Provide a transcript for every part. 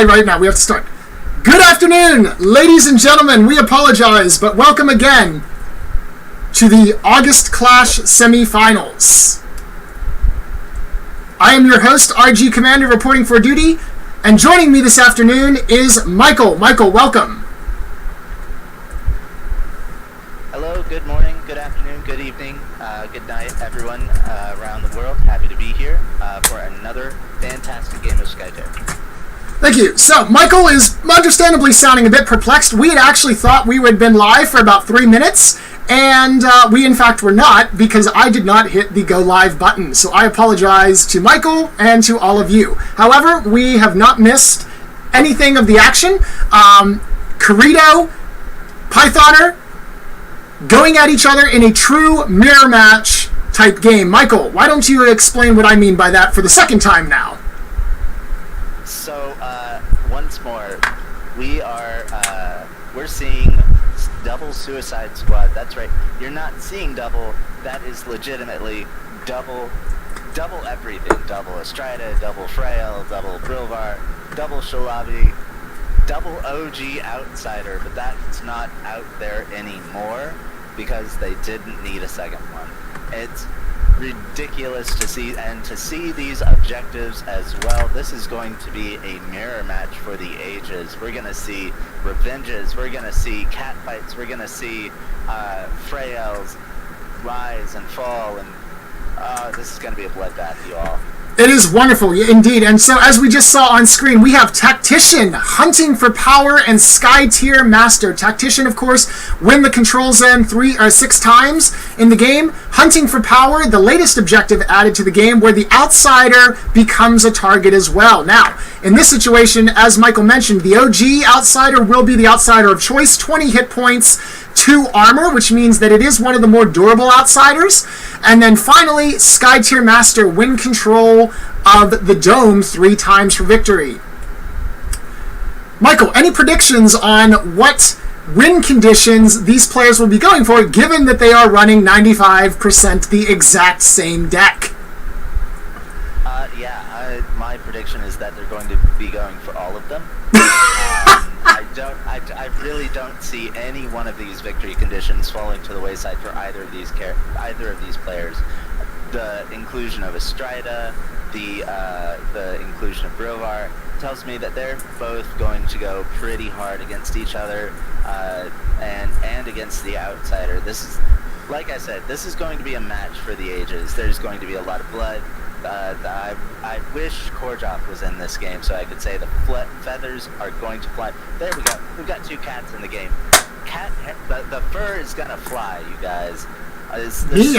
Right now, we have to start. Good afternoon, ladies and gentlemen. We apologize, but welcome again to the August Clash Semifinals. I am your host, RG Commander, reporting for duty, and joining me this afternoon is Michael. Michael, welcome. Hello, good morning, good afternoon, good evening, good night, everyone around the world. Happy to be here for another fantastic game of Skytear. Thank you. So, Michael is understandably sounding a bit perplexed. We had actually thought we had been live for about 3 minutes, and we in fact were not, because I did not hit the go live button. So I apologize to Michael and to all of you. However, we have not missed anything of the action. Kirito, Pythoner, going at each other in a true mirror match type game. Michael, why don't you explain what I mean by that for the second time now? So, once more, we're seeing double Suicide Squad. That's right. You're not seeing double. That is legitimately double everything. Double Estrada, double Frail, double Brilvar, double Shalabi, double OG Outsider, but that's not out there anymore because they didn't need a second one. It's ridiculous to see, and to see these objectives as well. This is going to be a mirror match for the ages. We're gonna see revenges, we're gonna see cat fights, we're gonna see Frails rise and fall, and this is gonna be a bloodbath, you all. It is wonderful, indeed. And so, as we just saw on screen, we have Tactician hunting for power and Skytear Master. Tactician, of course, win the control zone 3 or 6 times in the game. Hunting for power, the latest objective added to the game, where the outsider becomes a target as well. Now, in this situation, as Michael mentioned, the OG outsider will be the outsider of choice. 20 hit points, 2 armor, which means that it is one of the more durable outsiders. And then finally, Skytear Master win control of the dome 3 times for victory. Michael, any predictions on what win conditions these players will be going for, given that they are running 95% the exact same deck? My prediction is that they're going to be going for all of them. I really don't see any one of these victory conditions falling to the wayside for either of these players. The inclusion of Estrada, the inclusion of Brilvar tells me that they're both going to go pretty hard against each other, and against the outsider. This is, like I said, this is going to be a match for the ages. There's going to be a lot of blood. I wish Korjov was in this game so I could say the feathers are going to fly. There we go. We've got 2 cats in the game. The fur is gonna fly, you guys. This is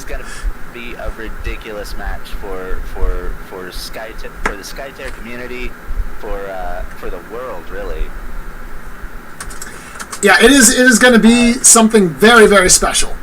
gonna be a ridiculous match for Skytear, for the Skytear community, for the world, really. Yeah, it is going to be something very, very special.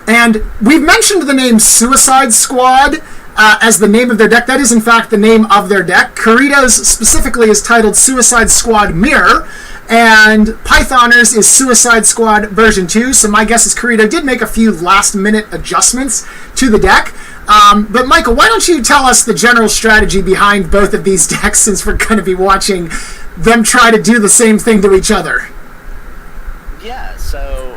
And we've mentioned the name Suicide Squad as the name of their deck. That is, in fact, the name of their deck. Kirito's specifically is titled Suicide Squad Mirror, and Pythoners is Suicide Squad version 2. So my guess is Kirito did make a few last-minute adjustments to the deck. But Michael, why don't you tell us the general strategy behind both of these decks, since we're going to be watching them try to do the same thing to each other? Yeah, so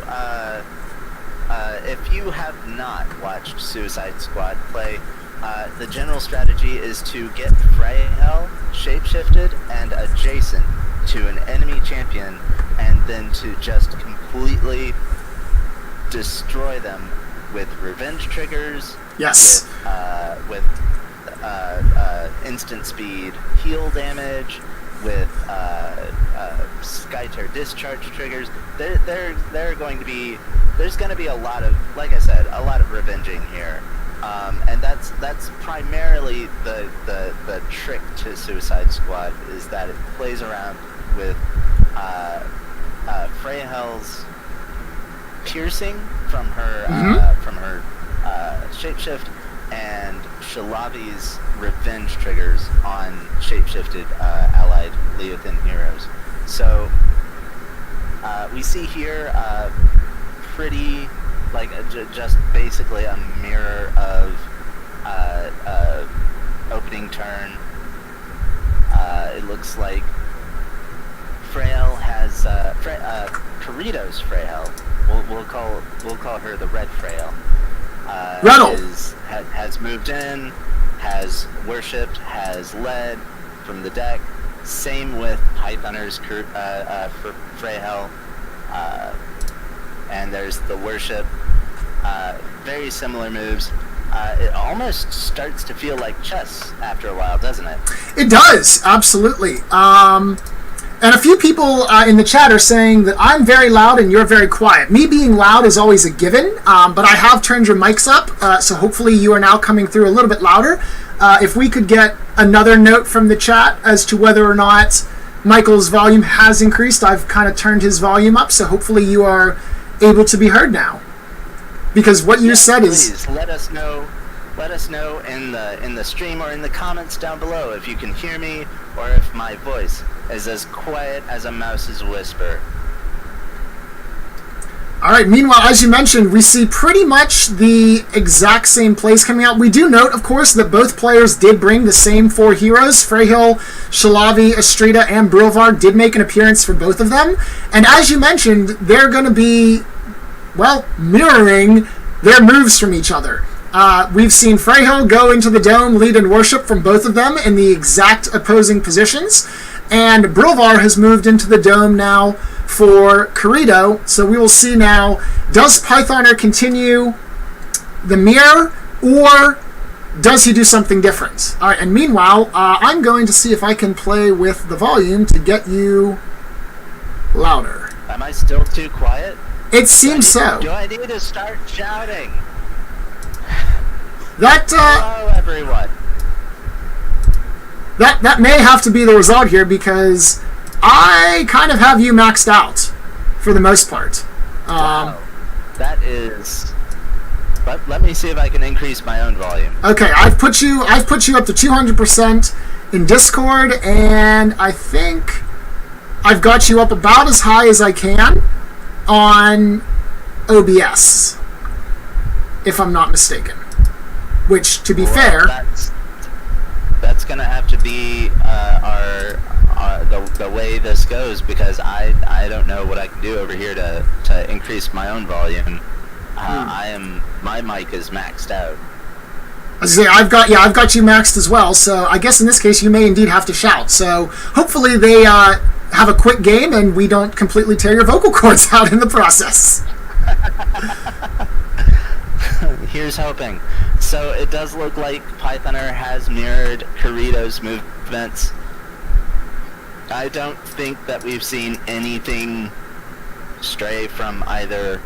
if you have not watched Suicide Squad play, the general strategy is to get Freyhell shapeshifted and adjacent to an enemy champion, and then to just completely destroy them with revenge triggers. Yes. With instant speed heal damage, with Skytear discharge triggers. There's going to be a lot of, like I said, a lot of revenging here, and that's primarily the trick to Suicide Squad, is that it plays around with Freyhell's piercing from her shapeshift, and Shalabi's revenge triggers on shapeshifted allied Leothan heroes. So we see here pretty, like, just basically a mirror of opening turn. It looks like Frail has Kirito's Frail. We'll call her the Red Frail. Has moved in, has worshipped, has led from the deck. Same with Pythoners Freyhel. And there's the worship. Very similar moves. It almost starts to feel like chess after a while, doesn't it? It does, absolutely. And a few people in the chat are saying that I'm very loud and you're very quiet. Me being loud is always a given, but I have turned your mics up, so hopefully you are now coming through a little bit louder. If we could get another note from the chat as to whether or not Michael's volume has increased. I've kind of turned his volume up, so hopefully you are able to be heard now. Because what you said please, is... let us know. Let us know in the stream or in the comments down below if you can hear me or if my voice is as quiet as a mouse's whisper. All right, meanwhile, as you mentioned, we see pretty much the exact same plays coming out. We do note, of course, that both players did bring the same 4 heroes. Freyhill, Shalavi, Astrida, and Brilvar did make an appearance for both of them. And as you mentioned, they're going to be, well, mirroring their moves from each other. We've seen Freyhill go into the dome, lead and worship from both of them in the exact opposing positions. And Brilvar has moved into the dome now for Kirito. So we will see now, does Pythoner continue the mirror, or does he do something different? All right, and meanwhile, I'm going to see if I can play with the volume to get you louder. Am I still too quiet? It seems so. Do I need to start shouting? Hello, everyone. That may have to be the result here, because I kind of have you maxed out for the most part. Wow. That is... Let me see if I can increase my own volume. Okay, I've put you up to 200% in Discord, and I think I've got you up about as high as I can on OBS, if I'm not mistaken. Which, to be fair, that's gonna have to be the way this goes, because I don't know what I can do over here to increase my own volume. My mic is maxed out. As I say, I've got you maxed as well. So I guess in this case you may indeed have to shout. So hopefully they have a quick game and we don't completely tear your vocal cords out in the process. Here's hoping. So it does look like Pythoner has mirrored Kirito's movements. I don't think that we've seen anything stray from either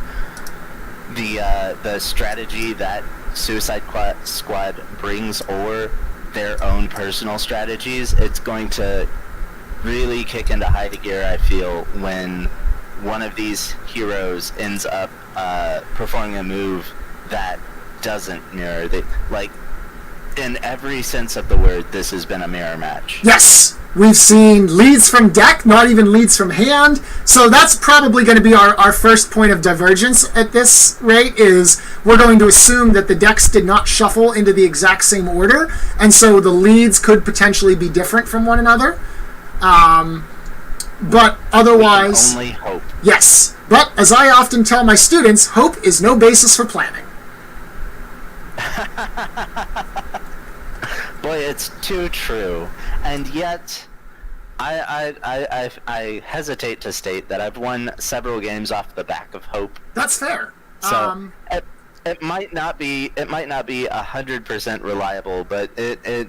the strategy that Suicide Squad brings or their own personal strategies. It's going to really kick into high gear, I feel, when one of these heroes ends up performing a move that doesn't mirror. In every sense of the word, this has been a mirror match. Yes! We've seen leads from deck, not even leads from hand. So that's probably going to be our first point of divergence at this rate, is we're going to assume that the decks did not shuffle into the exact same order, and so the leads could potentially be different from one another. But otherwise... We can only hope. Yes. But as I often tell my students, hope is no basis for planning. Boy, it's too true. And yet, I hesitate to state that I've won several games off the back of hope. That's fair. So it might not be 100% reliable, but it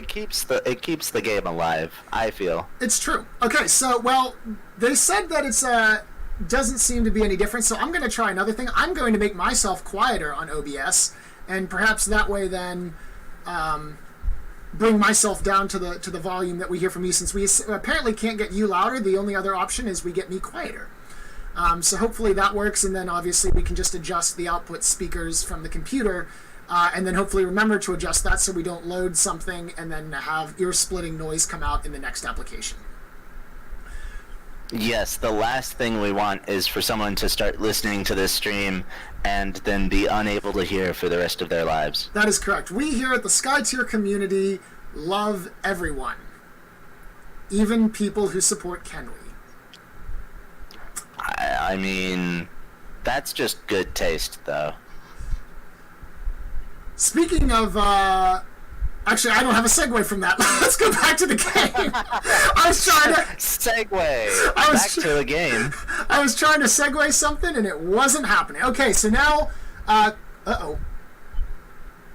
keeps the game alive, I feel. It's true. Okay, so well, they said that it's doesn't seem to be any different. So I'm going to try another thing. I'm going to make myself quieter on OBS, and perhaps that way then bring myself down to the volume that we hear from you. Since we apparently can't get you louder, the only other option is we get me quieter. So hopefully that works, and then obviously we can just adjust the output speakers from the computer, and then hopefully remember to adjust that so we don't load something and then have ear-splitting noise come out in the next application. Yes, the last thing we want is for someone to start listening to this stream and then be unable to hear for the rest of their lives. That is correct. We here at the Skytear community love everyone, even people who support Kenway. I mean, that's just good taste, though. Speaking of, actually, I don't have a segue from that. Let's go back to the game. I was trying to segue back to the game. I was trying to segue something, and it wasn't happening. Okay, so now,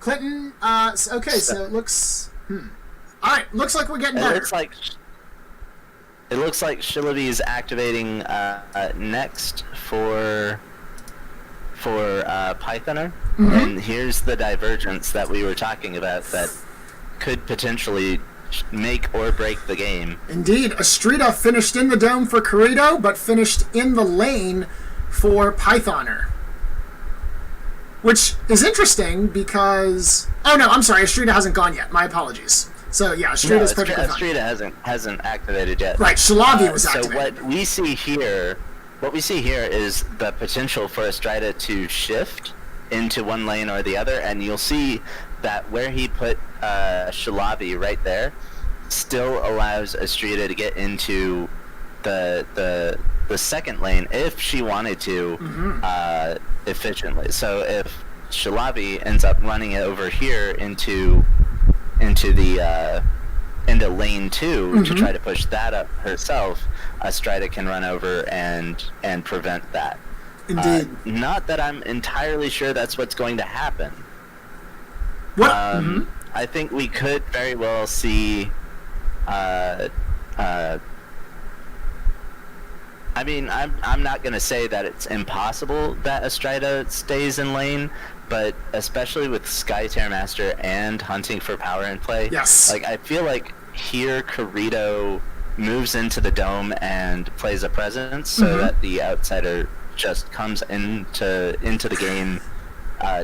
Clinton. Okay, so it looks. All right, looks like we're getting better. It looks like Shillaby is activating next for Pythoner, and here's the divergence that we were talking about that could potentially make or break the game. Indeed, Astrida finished in the dome for Kirito, but finished in the lane for Pythoner. Which is interesting because... Oh no, I'm sorry, Astrida hasn't gone yet. My apologies. So yeah, Astrida's perfectly fine. Astrida hasn't activated yet. Right, Shalavi was activated. So what we see here is the potential for Astrida to shift into one lane or the other, and you'll see that where he put Shalavi right there still allows Astrida to get into the second lane if she wanted to efficiently. So if Shalavi ends up running it over here into lane 2 to try to push that up herself, Astrida can run over and prevent that. Indeed. Not that I'm entirely sure that's what's going to happen. What? I think we could very well see. I mean, I'm not going to say that it's impossible that Astrida stays in lane, but especially with Skytear Master and hunting for power in play, yes. Like I feel like here Kirito moves into the dome and plays a presence so that the outsider just comes into the game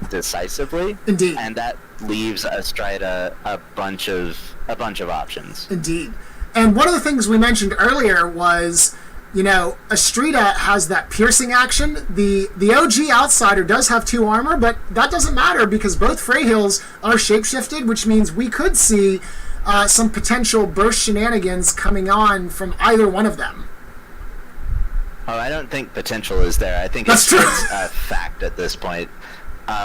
decisively. Indeed. And that leaves Astrida a bunch of options. Indeed. And one of the things we mentioned earlier was, you know, Astrida has that piercing action. The OG outsider does have 2 armor, but that doesn't matter because both Freyhills are shapeshifted, which means we could see some potential burst shenanigans coming on from either one of them. Oh, I don't think potential is there. I think it's a fact at this point.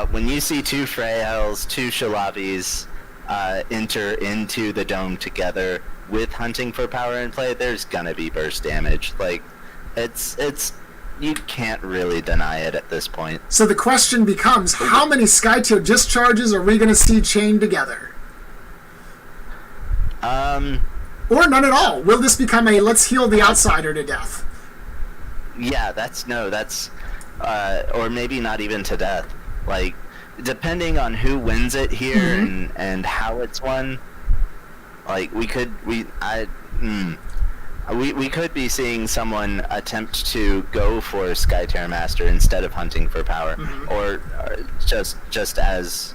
When you see 2 Freyhills, 2 Shalavis enter into the dome together with hunting for power in play, there's gonna be burst damage. Like, it's you can't really deny it at this point. So the question becomes, how many Skytear discharges are we gonna see chained together? Or none at all. Will this become a let's heal the outsider to death? Yeah, or maybe not even to death. Like, depending on who wins it here and how it's won, like we could be seeing someone attempt to go for Skytear Master instead of hunting for power, or just as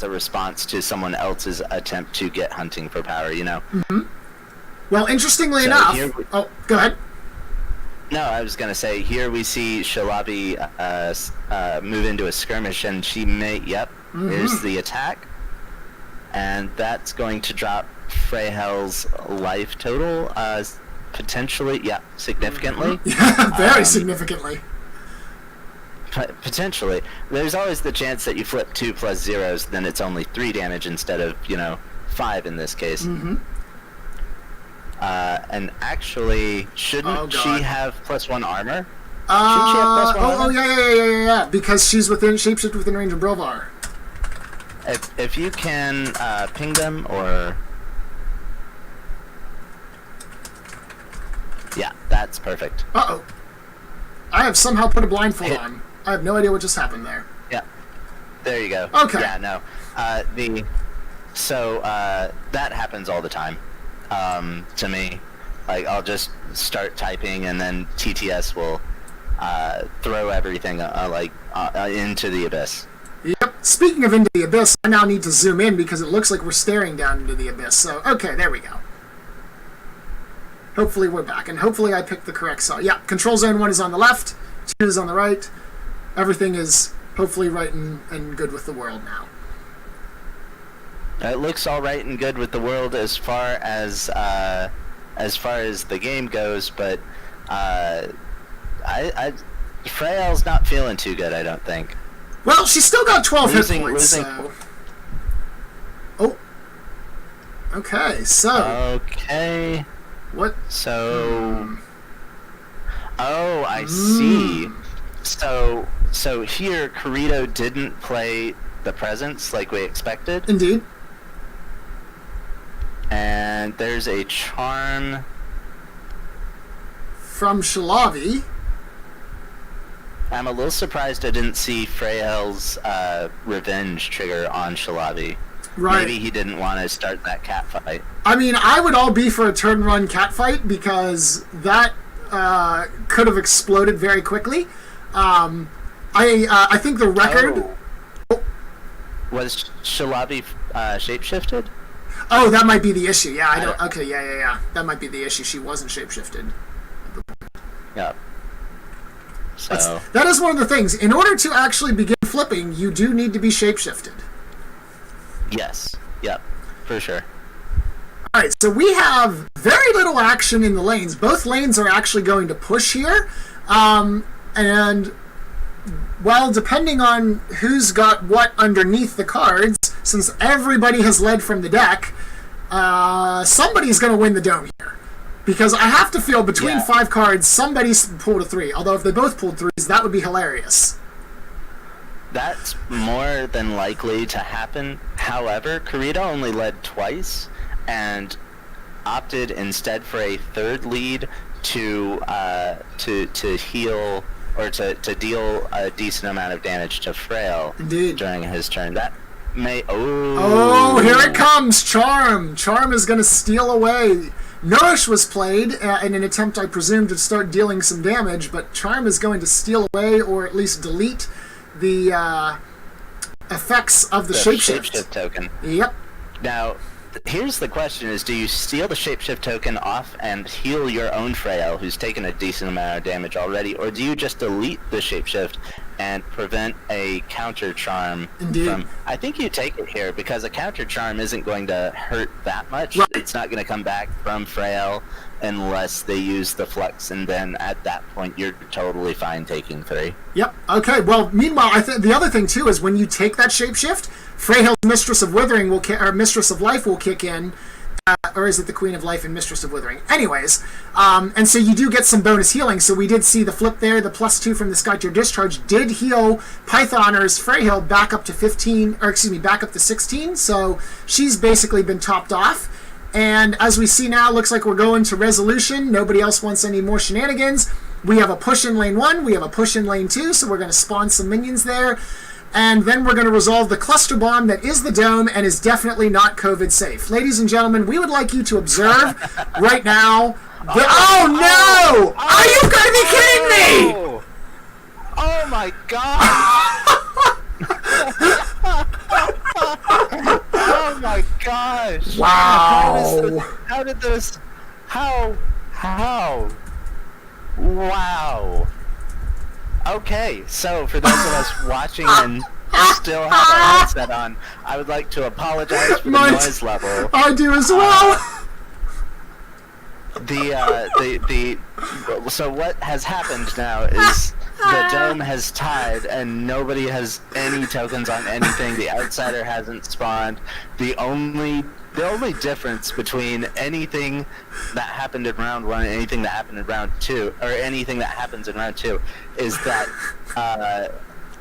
a response to someone else's attempt to get hunting for power, you know. Well, interestingly enough, go ahead. No, I was gonna say here we see Shalavi move into a skirmish, and she may. Here's the attack, and that's going to drop Freyhell's life total potentially, significantly. Yeah, very significantly. Potentially. There's always the chance that you flip 2 plus zeros, then it's only 3 damage instead of 5 in this case. And actually, shouldn't she have +1 armor? Shouldn't she have +1 armor? Yeah, because she's shapeshift within range of Brilvar. If you can ping them, or... Yeah, that's perfect. Uh-oh. I have somehow put a blindfold on. I have no idea what just happened there. Yeah. There you go. Okay. Yeah, no. That happens all the time. To me. Like, I'll just start typing, and then TTS will throw everything into the abyss. Yep. Speaking of into the abyss, I now need to zoom in because it looks like we're staring down into the abyss. So, okay, there we go. Hopefully we're back, and hopefully I picked the correct side. Yeah, control zone 1 is on the left, 2 is on the right. Everything is hopefully right and good with the world now. It looks all right and good with the world as far as the game goes, but Frael's not feeling too good, I don't think. Well, she's still got 12 hit points, so... Oh. Okay, so... Okay. What? So... Oh, I see. So here, Kirito didn't play the presents like we expected. Indeed. And there's a charm... From Shalavi. I'm a little surprised I didn't see Frael's revenge trigger on Shalavi. Right. Maybe he didn't want to start that cat fight. I mean, I would all be for a turn run cat fight because that could have exploded very quickly. I think the record... Oh. Was Shalavi shapeshifted? Oh, that might be the issue. Yeah, I don't... Okay, yeah. That might be the issue. She wasn't shapeshifted. Yeah. So... That is one of the things. In order to actually begin flipping, you do need to be shapeshifted. Yes. Yep. For sure. Alright, so we have very little action in the lanes. Both lanes are actually going to push here. And... Well, depending on who's got what underneath the cards, since everybody has led from the deck, somebody's going to win the dome here. Because I have to feel between 5 cards, somebody's pulled a 3. Although if they both pulled 3s, that would be hilarious. That's more than likely to happen. However, Kirito only led twice, and opted instead for a third lead to heal... or to deal a decent amount of damage to Frael. Indeed. During his turn. That may... Oh, here it comes! Charm! Charm is going to steal away. Nourish was played in an attempt, I presume, to start dealing some damage, but Charm is going to steal away, or at least delete, the effects of the shapeshift token. Yep. Now, here's the question is, do you steal the shapeshift token off and heal your own Frael, who's taken a decent amount of damage already, or do you just delete the shapeshift and prevent a counter charm? Indeed. From... I think you take it here, because a counter charm isn't going to hurt that much. Right. It's not going to come back from Frael unless they use the flux, and then at that point you're totally fine taking 3. Yep. Okay, well, meanwhile, the other thing, too, is when you take that shapeshift, Freyhill's Mistress of Withering or Mistress of Life will kick in, or is it the Queen of Life and Mistress of Withering? Anyways, and so you do get some bonus healing. So we did see the flip there. The +2 from the Skytear Discharge did heal Pythoner's Freyhill back up to 15, or excuse me, back up to 16. So she's basically been topped off. And as we see now, looks like we're going to resolution. Nobody else wants any more shenanigans. We have a push in lane 1. We have a push in lane 2. So we're going to spawn some minions there. And then we're going to resolve the cluster bomb that is the dome and is definitely not COVID safe. Ladies and gentlemen, we would like you to observe right now. Oh no! Are you going to be kidding me? Oh my god! Oh my gosh! Wow! How did this? How? Wow! Okay, so for those of us watching and still have our headset on, I would like to apologize for the noise level. I do as well. So what has happened now is the dome has tied and nobody has any tokens on anything. The outsider hasn't spawned. The only difference between anything that happened in round 1 and anything that happened in round 2, or anything that happens in round 2, is that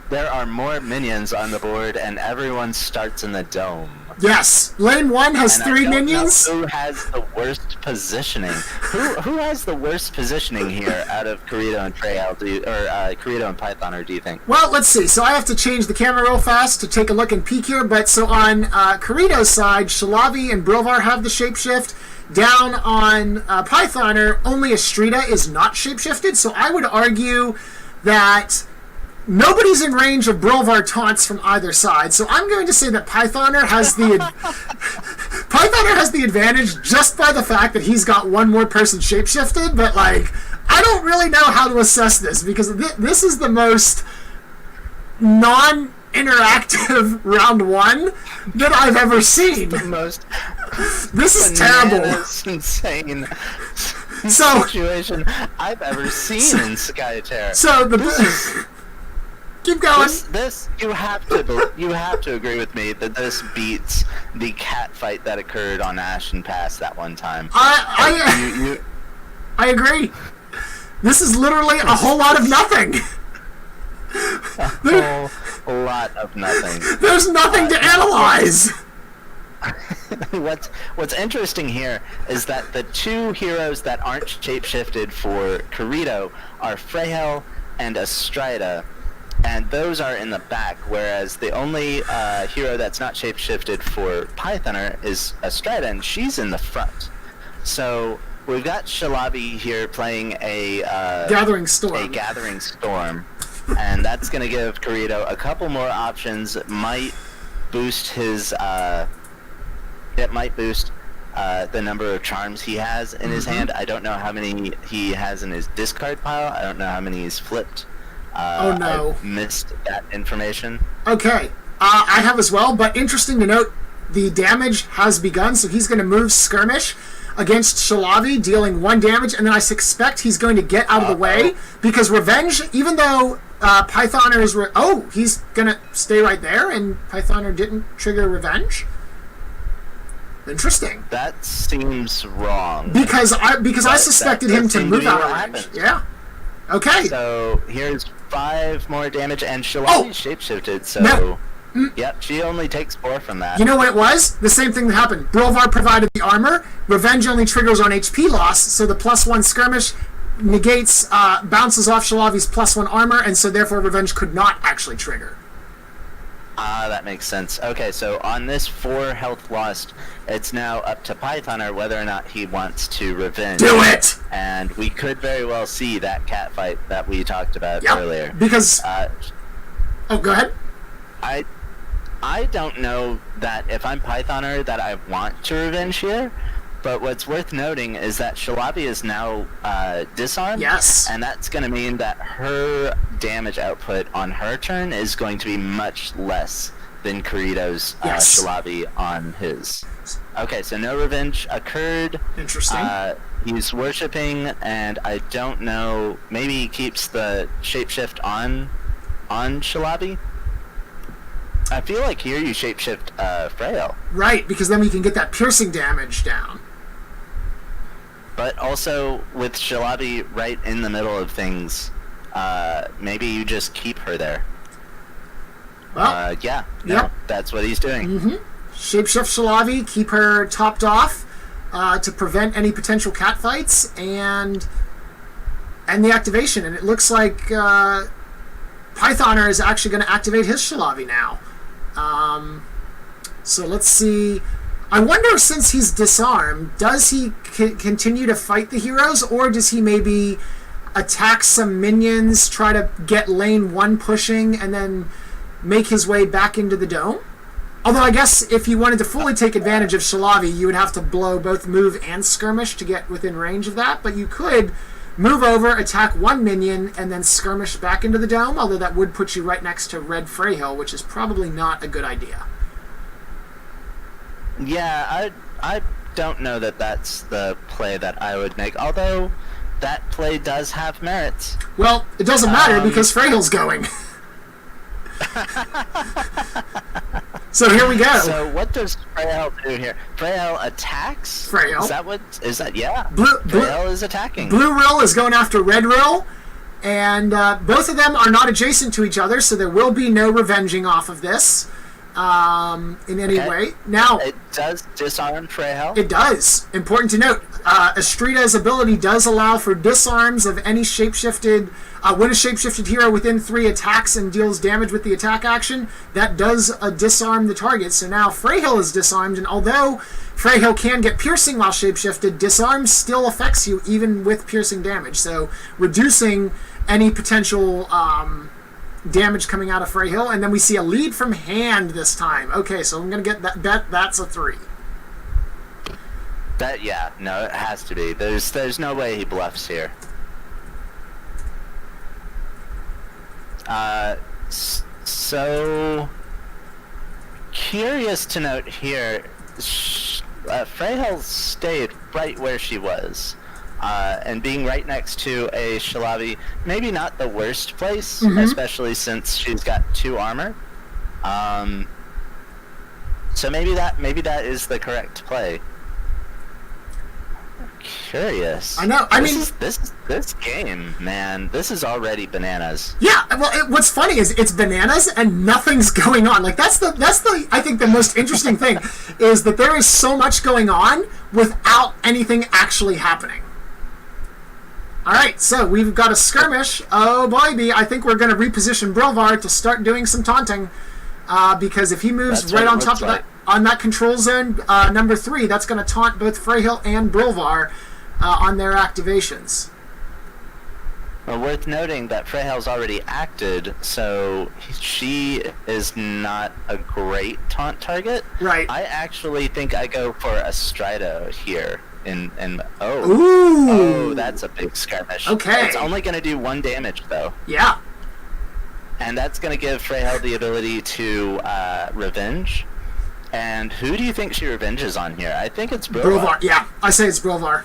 there are more minions on the board and everyone starts in the dome. Yes, lane 1 has and 3 minions. Who has the worst positioning? Who has the worst positioning here out of Kirito and Frael, Kirito and Pythoner, do you think? Well, let's see. So I have to change the camera real fast to take a look and peek here. But so on Kirito's side, Shalavi and Brilvar have the shapeshift. Down on Pythoner, only Astrida is not shapeshifted. So I would argue that nobody's in range of Brilvar taunts from either side, so I'm going to say that Pythoner has the Pythoner has the advantage just by the fact that he's got one more person shapeshifted, but like I don't really know how to assess this because this is the most non-interactive round one that I've ever seen. The most this is terrible. Insane So situation I've ever seen in Skytear. So keep going. This you have to agree with me that this beats the cat fight that occurred on Ashen Pass that one time. I agree. This is literally a whole lot of nothing. A whole lot of nothing. There's nothing to analyze. What's interesting here is that the two heroes that aren't shapeshifted for Kirito are Freyhel and Astrida, and those are in the back, whereas the only hero that's not shapeshifted for Pythoner is Astrida, and she's in the front. So we've got Shalabi here playing a Gathering Storm. And that's going to give Kirito a couple more options. It might boost his the number of charms he has in his hand. I don't know how many he has in his discard pile. I don't know how many he's flipped. Oh no. I missed that information. Okay. I have as well, but interesting to note, the damage has begun, so he's going to move Skirmish against Shalavi, dealing 1 damage, and then I suspect he's going to get out of the way, because Revenge, even though Pythoner is... he's going to stay right there, and Pythoner didn't trigger Revenge? Interesting. That seems wrong. Because I suspected him to move out of range. Yeah. Okay. So here's 5 more damage, and Shalavi's shapeshifted, so... No. Yep, she only takes 4 from that. You know what it was? The same thing that happened. Brilvar provided the armor. Revenge only triggers on HP loss, so the +1 skirmish negates, bounces off Shalavi's +1 armor, and so therefore Revenge could not actually trigger. That makes sense. Okay, so on this 4 health lost, it's now up to Pythoner whether or not he wants to revenge. Do it! And we could very well see that cat fight that we talked about earlier. Because... go ahead. I don't know that if I'm Pythoner that I want to revenge here, but what's worth noting is that Shalavi is now disarmed. Yes. And that's going to mean that her damage output on her turn is going to be much less than Kirito's Shalavi on his. Okay, so no revenge occurred. Interesting. He's worshipping, and I don't know, maybe he keeps the shapeshift on Shalavi? I feel like here you shapeshift Freyhel. Right, because then we can get that piercing damage down. But also, with Shalabi right in the middle of things, maybe you just keep her there. Well, that's what he's doing. Shapeshift Shalavi, keep her topped off to prevent any potential catfights, and the activation. And it looks like Pythoner is actually going to activate his Shalavi now. So let's see. I wonder, since he's disarmed, does he continue to fight the heroes, or does he maybe attack some minions, try to get lane 1 pushing, and then make his way back into the dome? Although I guess if you wanted to fully take advantage of Shalavi, you would have to blow both move and skirmish to get within range of that, but you could move over, attack 1 minion, and then skirmish back into the dome, although that would put you right next to Red Freyhel, which is probably not a good idea. Yeah, I don't know that that's the play that I would make, although that play does have merits. Well, it doesn't matter because Freyhel's going. So here we go. So what does Freyhel do here? Freyhel attacks? Freyhel. Yeah. Freyhel is attacking. Blue Rill is going after Red Rill, and both of them are not adjacent to each other, so there will be no revenging off of this in any way. Now, it does disarm Freyhel. It does. Important to note, Astrida's ability does allow for disarms of any shapeshifted... when a shapeshifted hero within 3 attacks and deals damage with the attack action, that does disarm the target. So now Freyhel is disarmed, and although Freyhel can get piercing while shapeshifted, disarm still affects you even with piercing damage. So reducing any potential damage coming out of Freyhill, and then we see a lead from hand this time. Okay, so I'm going to get that bet. That's a 3. Yeah, no, it has to be. There's no way he bluffs here. So curious to note here, Freyhill stayed right where she was, and being right next to a Shalabi, maybe not the worst place, especially since she's got 2 armor. So maybe that is the correct play. Curious. I know. This game, man, this is already bananas. Yeah. Well, what's funny is it's bananas and nothing's going on. Like that's the I think the most interesting thing is that there is so much going on without anything actually happening. All right, so we've got a skirmish. Oh boy, I think we're going to reposition Brilvar to start doing some taunting, because if he moves right on top of that. On that control zone, number 3, that's going to taunt both Freyhill and Brilvar on their activations. Well, worth noting that Freyhill's already acted, so she is not a great taunt target. Right. I actually think I go for a Strido here. Ooh, that's a big skirmish. Okay. It's only going to do 1 damage, though. Yeah. And that's going to give Freyhill the ability to revenge. And who do you think she revenges on here? I think it's Brilvar. Yeah, I say it's Brilvar.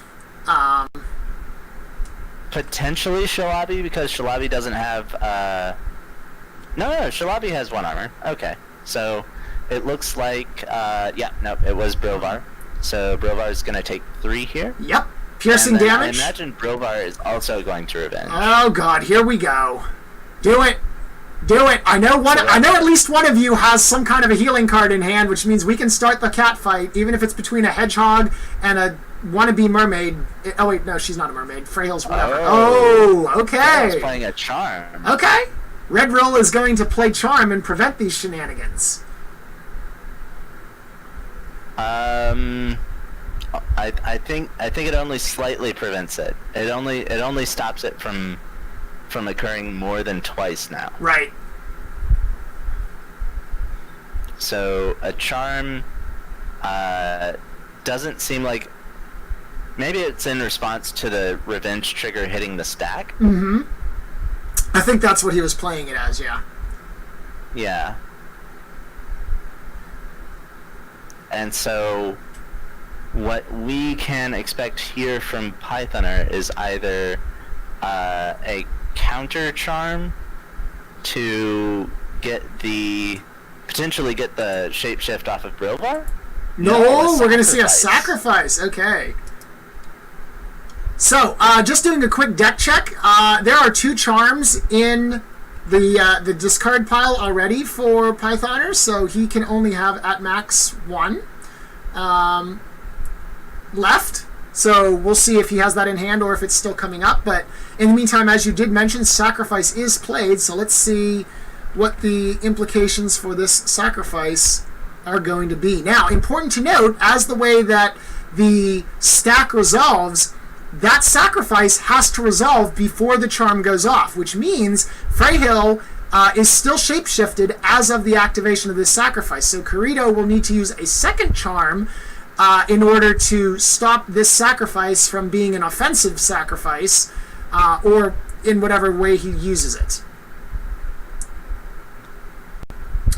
Potentially Shalabi, because Shalabi doesn't have... No, Shalabi has 1 armor. Okay, so it looks like... it was Brilvar. So Brilvar is going to take 3 here. Yep, piercing damage. I imagine Brilvar is also going to revenge. Oh god, here we go. Do it. Do it! I know at least one of you has some kind of a healing card in hand, which means we can start the cat fight, even if it's between a hedgehog and a wannabe mermaid. Oh wait, no, she's not a mermaid. Freyhill's whatever. Oh, okay. Freyhill's playing a charm. Okay. Red Rill is going to play charm and prevent these shenanigans. I think it only slightly prevents it. It only stops it from occurring more than twice now. Right. So a charm doesn't seem like... Maybe it's in response to the revenge trigger hitting the stack? Mm-hmm. I think that's what he was playing it as, yeah. Yeah. And so what we can expect here from Pythoner is either a counter charm to potentially get the shapeshift off of Brilvar? No, we're going to see a sacrifice. Okay. So, just doing a quick deck check. There are 2 charms in the discard pile already for Pythoner, so he can only have at max 1 left. So we'll see if he has that in hand or if it's still coming up. But in the meantime, as you did mention, sacrifice is played. So let's see what the implications for this sacrifice are going to be. Now, important to note, as the way that the stack resolves, that sacrifice has to resolve before the charm goes off, which means Freyhill is still shapeshifted as of the activation of this sacrifice. So Kirito will need to use a second charm in order to stop this sacrifice from being an offensive sacrifice, or in whatever way he uses it.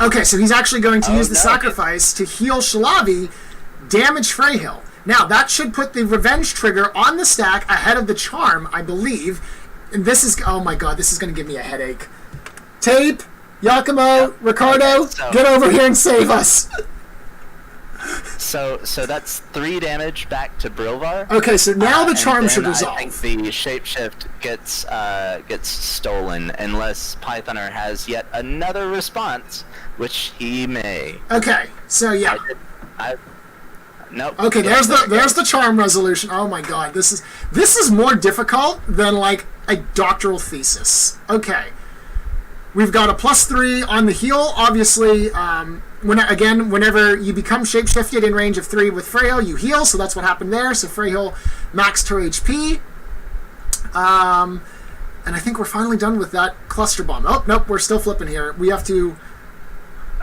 Okay, so he's actually going to use the sacrifice to heal Shalabi, damage Freyhill. Now, that should put the revenge trigger on the stack ahead of the charm, I believe. And this is... Oh my god, this is going to give me a headache. Tape, Yakumo, Ricardo, get over here and save us. So that's 3 damage back to Brilvar. Okay, so now the charm should resolve. I think the shapeshift gets stolen unless Pythoner has yet another response, which he may. Okay, so yeah. Nope. Okay, there's the charm resolution. Oh my god, this is more difficult than like a doctoral thesis. Okay. We've got a +3 on the heal, obviously. Whenever you become shapeshifted in range of 3 with Freyhill, you heal, so that's what happened there. So Freyhill maxed her HP. And I think we're finally done with that cluster bomb. Oh, nope, we're still flipping here. We have to...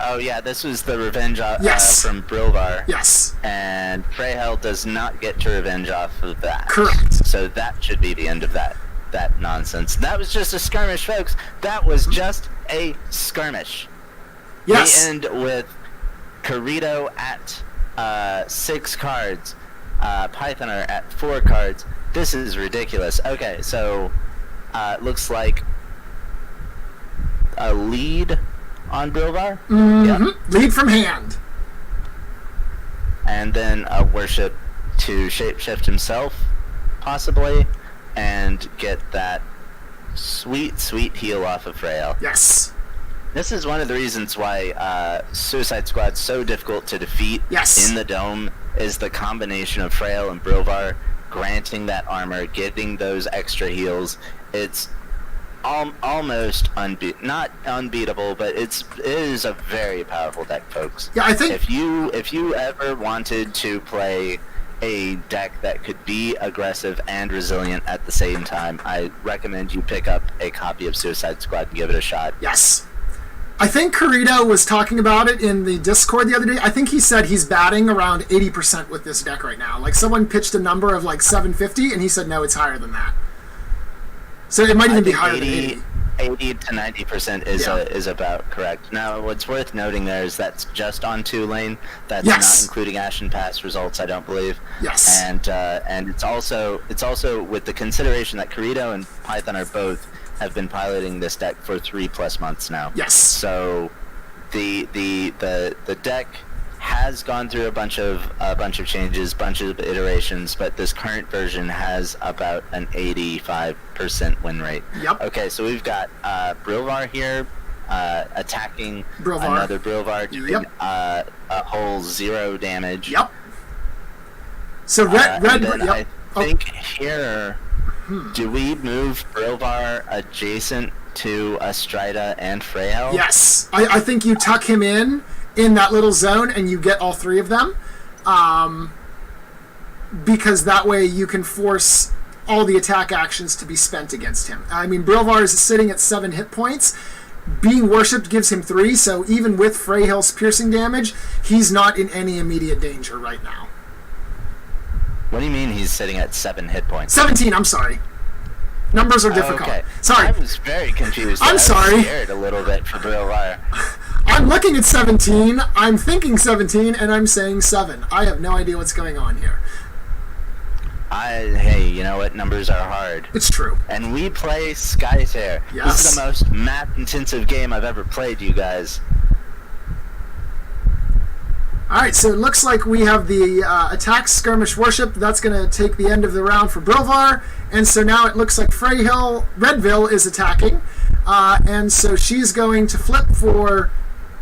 Oh, yeah, this was the revenge Yes. from Brilvar. Yes. And Freyhel does not get to revenge off of that. Correct. So that should be the end of that nonsense. That was just a skirmish, folks. That was just a skirmish. Yes. We end with Kirito at 6 cards, Pythoner at 4 cards. This is ridiculous. Okay, so it looks like a lead on Brilvar. Mm-hmm. Yep. Lead from hand. And then a worship to shapeshift himself, possibly, and get that sweet, sweet heal off of Freyhel. Yes. This is one of the reasons why Suicide Squad's so difficult to defeat in the Dome, is the combination of Freyhel and Brilvar granting that armor, getting those extra heals. It's almost not unbeatable, but it is a very powerful deck, folks. Yeah, I think if you ever wanted to play a deck that could be aggressive and resilient at the same time, I recommend you pick up a copy of Suicide Squad and give it a shot. Yes. I think Kirito was talking about it in the Discord the other day. I think he said he's batting around 80% with this deck right now. Like, someone pitched a number of like 750, and he said no, it's higher than that. So it might even be higher than 80. 80 to 90% is about correct. Now, what's worth noting there is that's just on 2-lane. That's not including Ashen Pass results, I don't believe. Yes. And it's also with the consideration that Kirito and Python both have been piloting this deck for 3+ months now. Yes. So the deck has gone through a bunch of changes, bunch of iterations, but this current version has about an 85% win rate. Yep. Okay, so we've got Brilvar here attacking another Brilvar, doing a whole 0 damage. Yep. So red. I think here, do we move Brilvar adjacent to Astrida and Freyhel? Yes, I think you tuck him in that little zone, and you get all 3 of them, because that way you can force all the attack actions to be spent against him. I mean, Brilvar is sitting at 7 hit points. Being worshipped gives him 3, so even with Freyhel's piercing damage, he's not in any immediate danger right now. What do you mean he's sitting at 7 hit points? 17, I'm sorry. Numbers are difficult. Okay. Sorry. I was very confused. I'm sorry. I was scared a little bit for Brilvar. I'm looking at 17, I'm thinking 17, and I'm saying 7. I have no idea what's going on here. Hey, you know what? Numbers are hard. It's true. And we play Skytear. Yes. This is the most math-intensive game I've ever played, you guys. Alright, so it looks like we have the attack skirmish worship. That's going to take the end of the round for Brilvar. And so now it looks like Redville is attacking. And so she's going to flip for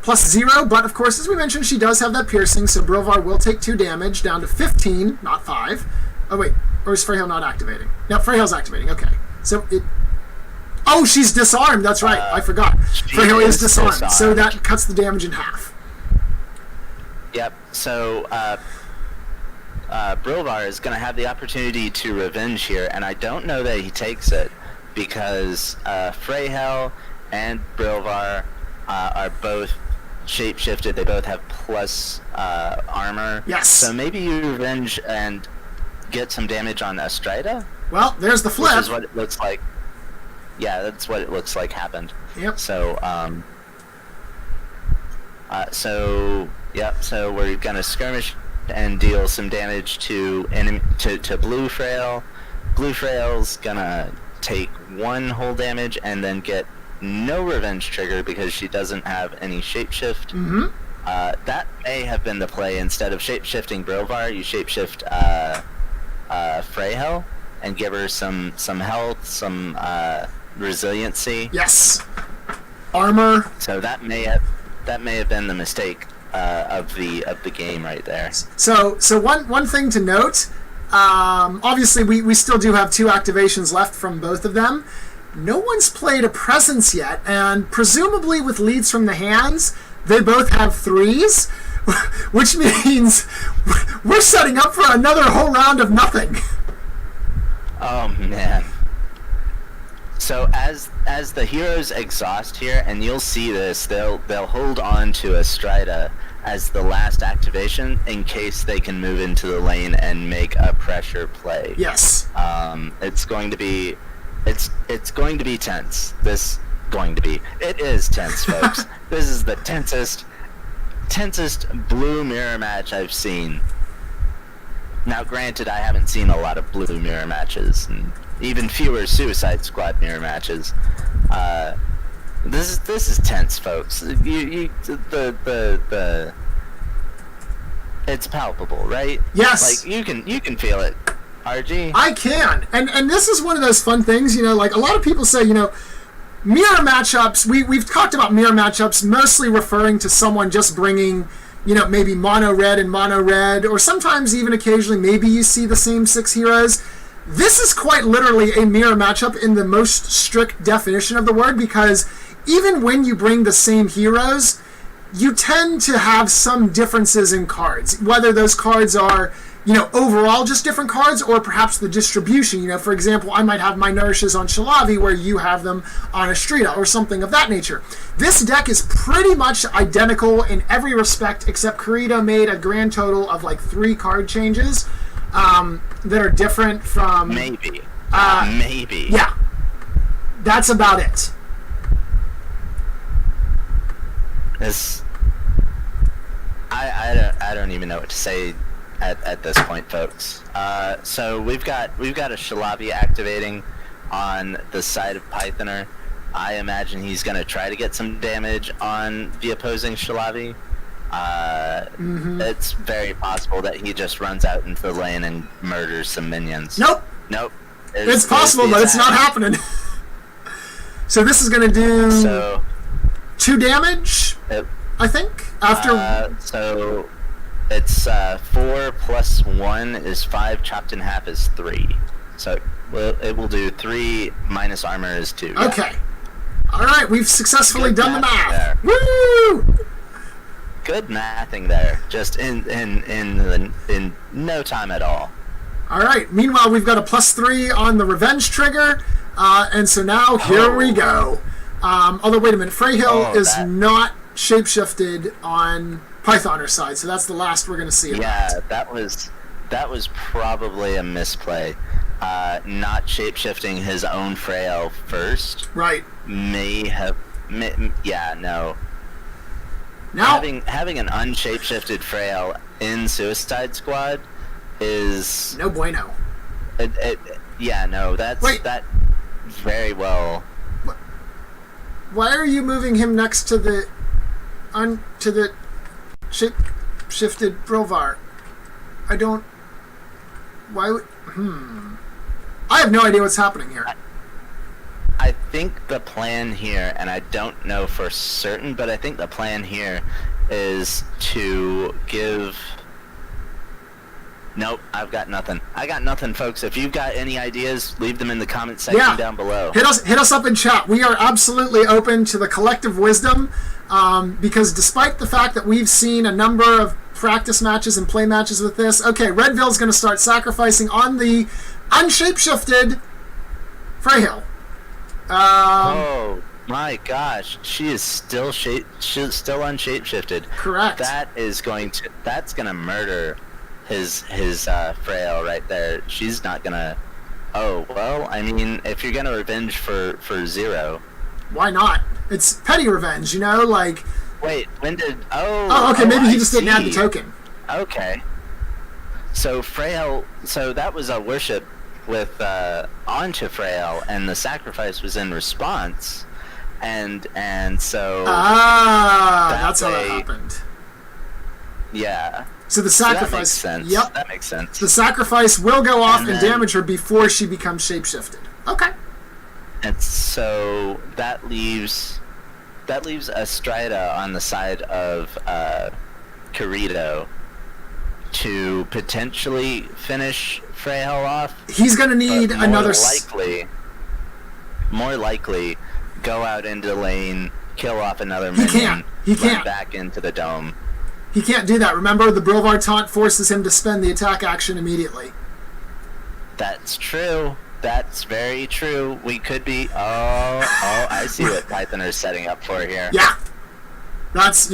+0. But of course, as we mentioned, she does have that piercing. So Brilvar will take 2 damage, down to 15, not 5. Oh, wait. Or is Freyhel not activating? No, Freyhel's activating. Okay. So it... Oh, she's disarmed. That's right. I forgot. Freyhel is disarmed. So that cuts the damage in half. Yep, so Brilvar is going to have the opportunity to revenge here, and I don't know that he takes it, because Freyhel and Brilvar are both shapeshifted. They both have plus armor. Yes. So maybe you revenge and get some damage on Astrida? Well, there's the flip. Which is what it looks like. Yeah, that's what it looks like happened. Yep. So, so we're gonna skirmish and deal some damage to Blue Freyhel. Blue Freyhel's gonna take 1 whole damage and then get no revenge trigger because she doesn't have any shapeshift. Mm-hmm. That may have been the play. Instead of shapeshifting Brilvar, you shapeshift Freyhel and give her some health, some resiliency. Yes. Armor. So that may have been the mistake of the game right there. So one thing to note, obviously we still do have 2 activations left from both of them. No one's played a presence yet, and presumably with leads from the hands, they both have 3s, which means we're setting up for another whole round of nothing. Oh man. So as the heroes exhaust here, and you'll see this, they'll hold on to a Strida as the last activation in case they can move into the lane and make a pressure play. Yes. It's going to be tense. It is tense, folks. This is the tensest blue mirror match I've seen. Now, granted, I haven't seen a lot of blue mirror matches, and even fewer Suicide Squad mirror matches. This is tense, folks. It's palpable, right? Yes. Like you can feel it. RG. I can, and this is one of those fun things. Like a lot of people say, mirror matchups. We've talked about mirror matchups, mostly referring to someone just bringing, maybe mono red and mono red, or sometimes even occasionally maybe you see the same 6 heroes. This is quite literally a mirror matchup in the most strict definition of the word, because even when you bring the same heroes, you tend to have some differences in cards, whether those cards are, overall just different cards, or perhaps the distribution. For example, I might have my Nourishes on Shalavi where you have them on Astrida, or something of that nature. This deck is pretty much identical in every respect, except Kirito made a grand total of like 3 card changes that are different from... Maybe. Yeah. That's about it. I don't even know what to say at this point, folks. So we've got a Shalavi activating on the side of Pythoner. I imagine he's going to try to get some damage on the opposing Shalavi. It's very possible that he just runs out into the lane and murders some minions. Nope. It's possible, but it's not happening. So this is going to do 2 damage, I think, after... So it's 4 plus 1 is 5, chopped in half is 3. So it will do 3 minus armor is 2. Okay. Yeah. All right, we've successfully done the math. There. Woo! Good mathing there, just in no time at all. All right. Meanwhile, we've got a +3 on the revenge trigger, and so now here we go. Although wait a minute, Freyhill is not shapeshifted on Pythoner side, so that's the last we're going to see of that. That was probably a misplay. Not shapeshifting his own Freyhill first. Right. No. Now, having an unshapeshifted Freyhill in Suicide Squad is no bueno. That very well. Why are you moving him next to the shapeshifted Brovar? I don't. Why would? I have no idea what's happening here. I think the plan here, and I don't know for certain, but I think the plan here is to give... Nope, I've got nothing. I got nothing, folks. If you've got any ideas, leave them in the comment section down below. Hit us up in chat. We are absolutely open to the collective wisdom, because despite the fact that we've seen a number of practice matches and play matches with this, okay, Redville's going to start sacrificing on the unshapeshifted Freyhill. Oh my gosh, she is still unshapeshifted. Correct. That's gonna murder his Freyhill right there. She's not gonna. Oh well, I mean, if you're gonna revenge for 0, why not? It's petty revenge, like. Wait, when did? Okay, maybe he just didn't add the token. Okay. So Freyhill, that was a worship with onto Freyhill, and the sacrifice was in response, and so that's how that happened. Yeah. So the sacrifice. That makes sense. Yep. That makes sense. The sacrifice will go off and damage her before she becomes shapeshifted. Okay. And so that leaves Astrida on the side of Kirito to potentially finish Freyhill off. He's going to need another... More likely, go out into the lane, kill off another minion, run back into the dome. He can't do that. Remember, the Brovar taunt forces him to spend the attack action immediately. That's true. That's very true. We could be. Oh, I see what Python is setting up for here. Yeah. That's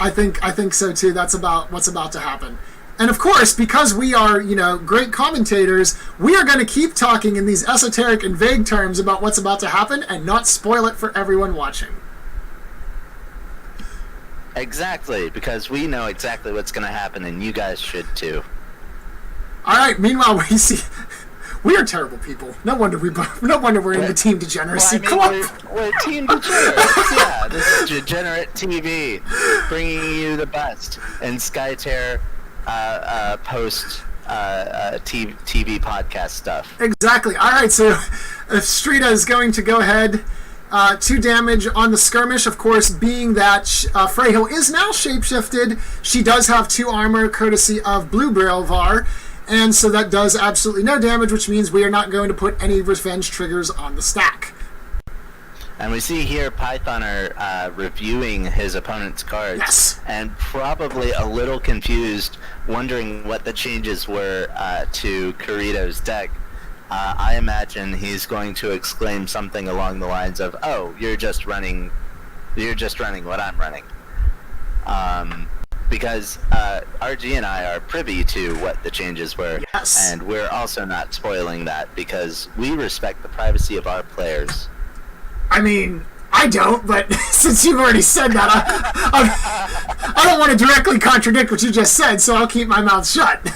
I think so too. That's about what's about to happen. And of course, because we are, great commentators, we are going to keep talking in these esoteric and vague terms about what's about to happen and not spoil it for everyone watching. Exactly, because we know exactly what's going to happen, and you guys should too. All right. Meanwhile, we are terrible people. No wonder we're in the team degeneracy club. We're team degenerates. Yeah, this is Degenerate TV, bringing you the best in Skytear post TV podcast stuff. Exactly. All right. So, Strita is going to go ahead. 2 damage on the skirmish, of course, being that Freyhill is now shapeshifted. She does have 2 armor, courtesy of Blue Brilvar, and so that does absolutely no damage, which means we are not going to put any revenge triggers on the stack. And we see here Pythoner reviewing his opponent's cards, yes, and probably a little confused, wondering what the changes were to Kirito's deck. I imagine he's going to exclaim something along the lines of, "Oh, you're just running what I'm running," because RG and I are privy to what the changes were, yes, and we're also not spoiling that because we respect the privacy of our players. I mean, I don't, but since you've already said that, I don't want to directly contradict what you just said, so I'll keep my mouth shut.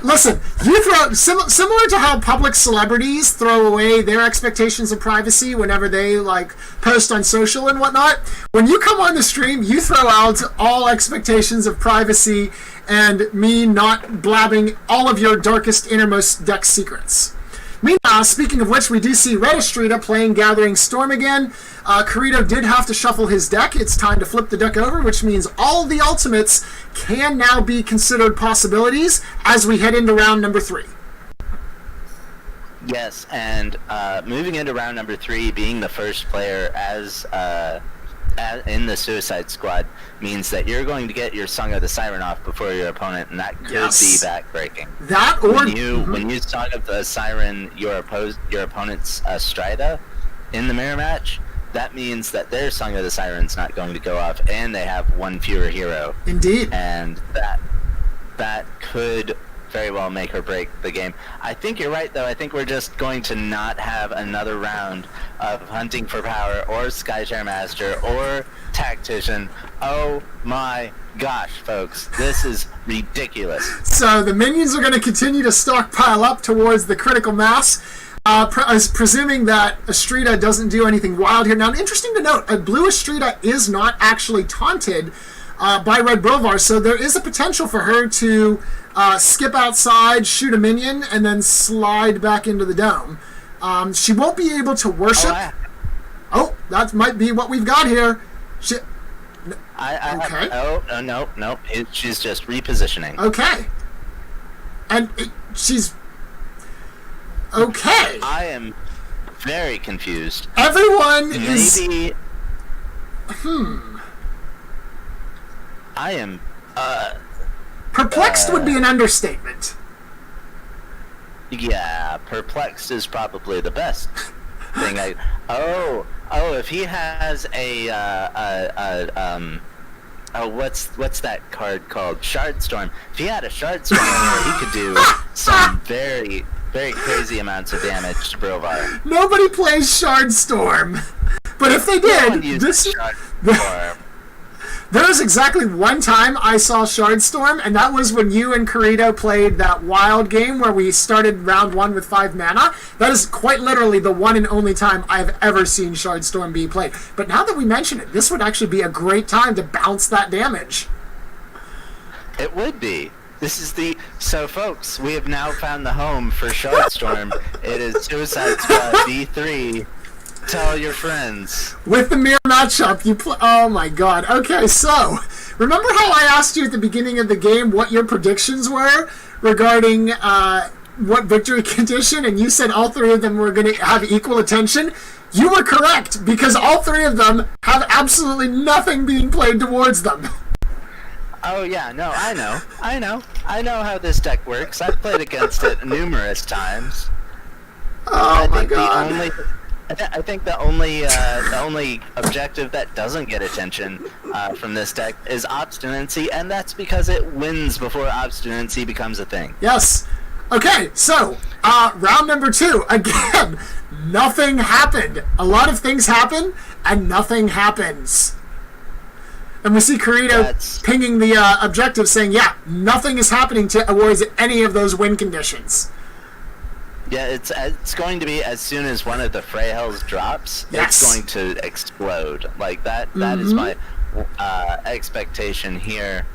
Listen, you throw similar to how public celebrities throw away their expectations of privacy whenever they post on social and whatnot. When you come on the stream, you throw out all expectations of privacy and me not blabbing all of your darkest, innermost deck secrets. Meanwhile, speaking of which, we do see Red Astrida playing Gathering Storm again. Kirito did have to shuffle his deck. It's time to flip the deck over, which means all the ultimates can now be considered possibilities as we head into round number 3. Yes, and moving into round number 3, being the first player in the Suicide Squad means that you're going to get your Song of the Siren off before your opponent, and that could be backbreaking. That or when you Song of the Siren your opponent's Strida in the mirror match, that means that their Song of the Siren's not going to go off, and they have 1 fewer hero. Indeed. And that could very well make or break the game. I think you're right, though. I think we're just going to not have another round of Hunting for Power or Skytear Master or Tactician. Oh my gosh, folks. This is ridiculous. So the minions are going to continue to stockpile up towards the critical mass, presuming that Astrida doesn't do anything wild here. Now, interesting to note, a blue Astrida is not actually taunted by Red Brilvar, so there is a potential for her to skip outside, shoot a minion, and then slide back into the dome. She won't be able to worship. Oh, that might be what we've got here. Okay. No. She's just repositioning. Okay. And she's... Okay. I am very confused. Everyone is... I am... Perplexed would be an understatement. Yeah, perplexed is probably the best thing. If he has what's that card called? Shardstorm. If he had a Shardstorm here, he could do some very, very crazy amounts of damage to Brilvar. Nobody plays Shardstorm, but if they did, there was exactly one time I saw Shardstorm, and that was when you and Kirito played that wild game where we started round 1 with 5 mana. That is quite literally the one and only time I've ever seen Shardstorm be played. But now that we mention it, this would actually be a great time to bounce that damage. It would be. So folks, we have now found the home for Shardstorm. It is Suicide Squad V3. Tell your friends. With the mirror matchup, oh my god. Okay, so, remember how I asked you at the beginning of the game what your predictions were regarding what victory condition, and you said all 3 of them were going to have equal attention? You were correct, because all 3 of them have absolutely nothing being played towards them. Oh yeah, no, I know how this deck works. I've played against it numerous times. Oh my god. I think the only objective that doesn't get attention from this deck is obstinacy, and that's because it wins before obstinacy becomes a thing. Yes. Okay, so round number 2. Again, nothing happened. A lot of things happen, and nothing happens. And we see Kirito pinging the objective saying, yeah, nothing is happening to avoid any of those win conditions. Yeah, it's going to be as soon as one of the Freyhells drops, yes. It's going to explode. Like that is my expectation here.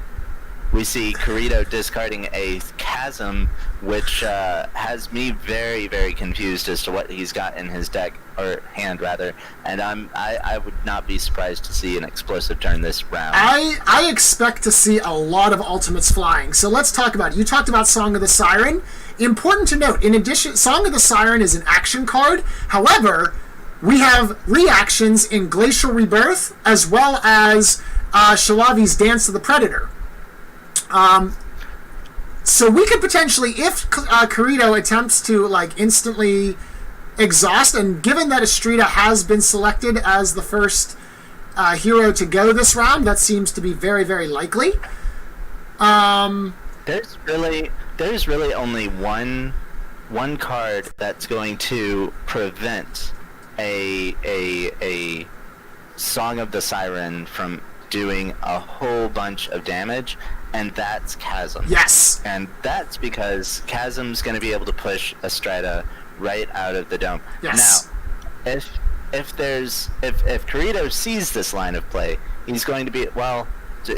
We see Kirito discarding a Chasm, which has me very, very confused as to what he's got in his deck, or hand rather, and I would not be surprised to see an explosive turn this round. I expect to see a lot of ultimates flying, so let's talk about it. You talked about Song of the Siren. Important to note, in addition, Song of the Siren is an action card. However, we have reactions in Glacial Rebirth, as well as Shalavi's Dance of the Predator. So we could potentially, if Kirito attempts to like instantly exhaust, and given that Estrida has been selected as the first hero to go this round, that seems to be very, very likely. There's really only one card that's going to prevent a Song of the Siren from doing a whole bunch of damage, and that's Chasm. Yes. And that's because Chasm's going to be able to push Estrida right out of the dome. Yes. Now, if Kirito sees this line of play, he's going to be, well,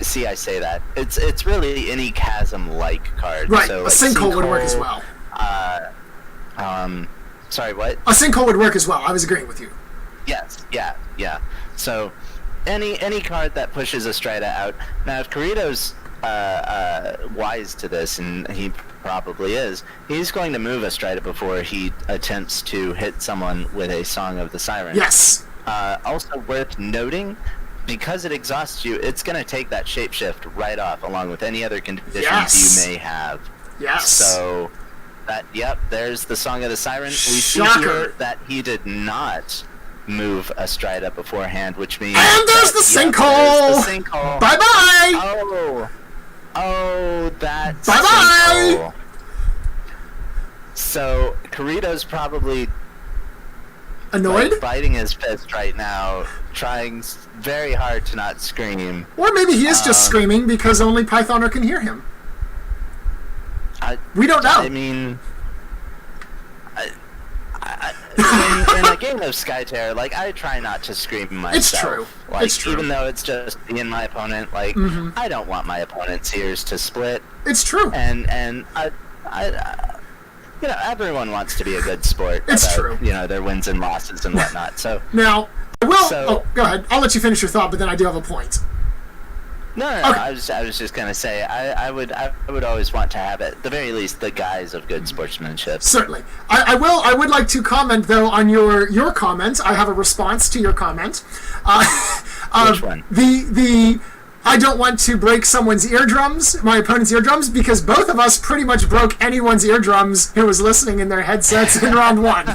see, I say that. It's really any Chasm-like card. Right, so a sinkhole would work as well. Sorry, what? A sinkhole would work as well. I was agreeing with you. Yes, yeah. So, any card that pushes Estrida out. Now, if Kirito's wise to this, and he probably is, he's going to move Estrida before he attempts to hit someone with a Song of the Siren. Yes. Also worth noting, because it exhausts you, it's going to take that shapeshift right off, along with any other conditions you may have. Yes. So, there's the Song of the Siren. We see here that he did not move Estrida beforehand, which means... And there's the sinkhole! There's the sinkhole. Bye-bye! Oh, that's bye-bye! sinkhole. So, Kirito's probably... annoyed? Like, biting his fist right now, trying very hard to not scream. Or maybe he is just screaming because only Pythoner can hear him. We don't know. I mean... in a game of Skytear, like, I try not to scream myself. It's true. Like, it's true. Even though it's just me and my opponent, like, I don't want my opponent's ears to split. It's true. And I you know, everyone wants to be a good sport. It's about, true. You know, their wins and losses and whatnot. So now, I will. Go ahead. I'll let you finish your thought, but then I do have a point. No. I was just gonna say I would always want to have, at the very least, the guise of good sportsmanship. Certainly, I will. I would like to comment though on your comment. I have a response to your comment. Which one? The I don't want to break someone's eardrums, my opponent's eardrums, because both of us pretty much broke anyone's eardrums who was listening in their headsets in round 1.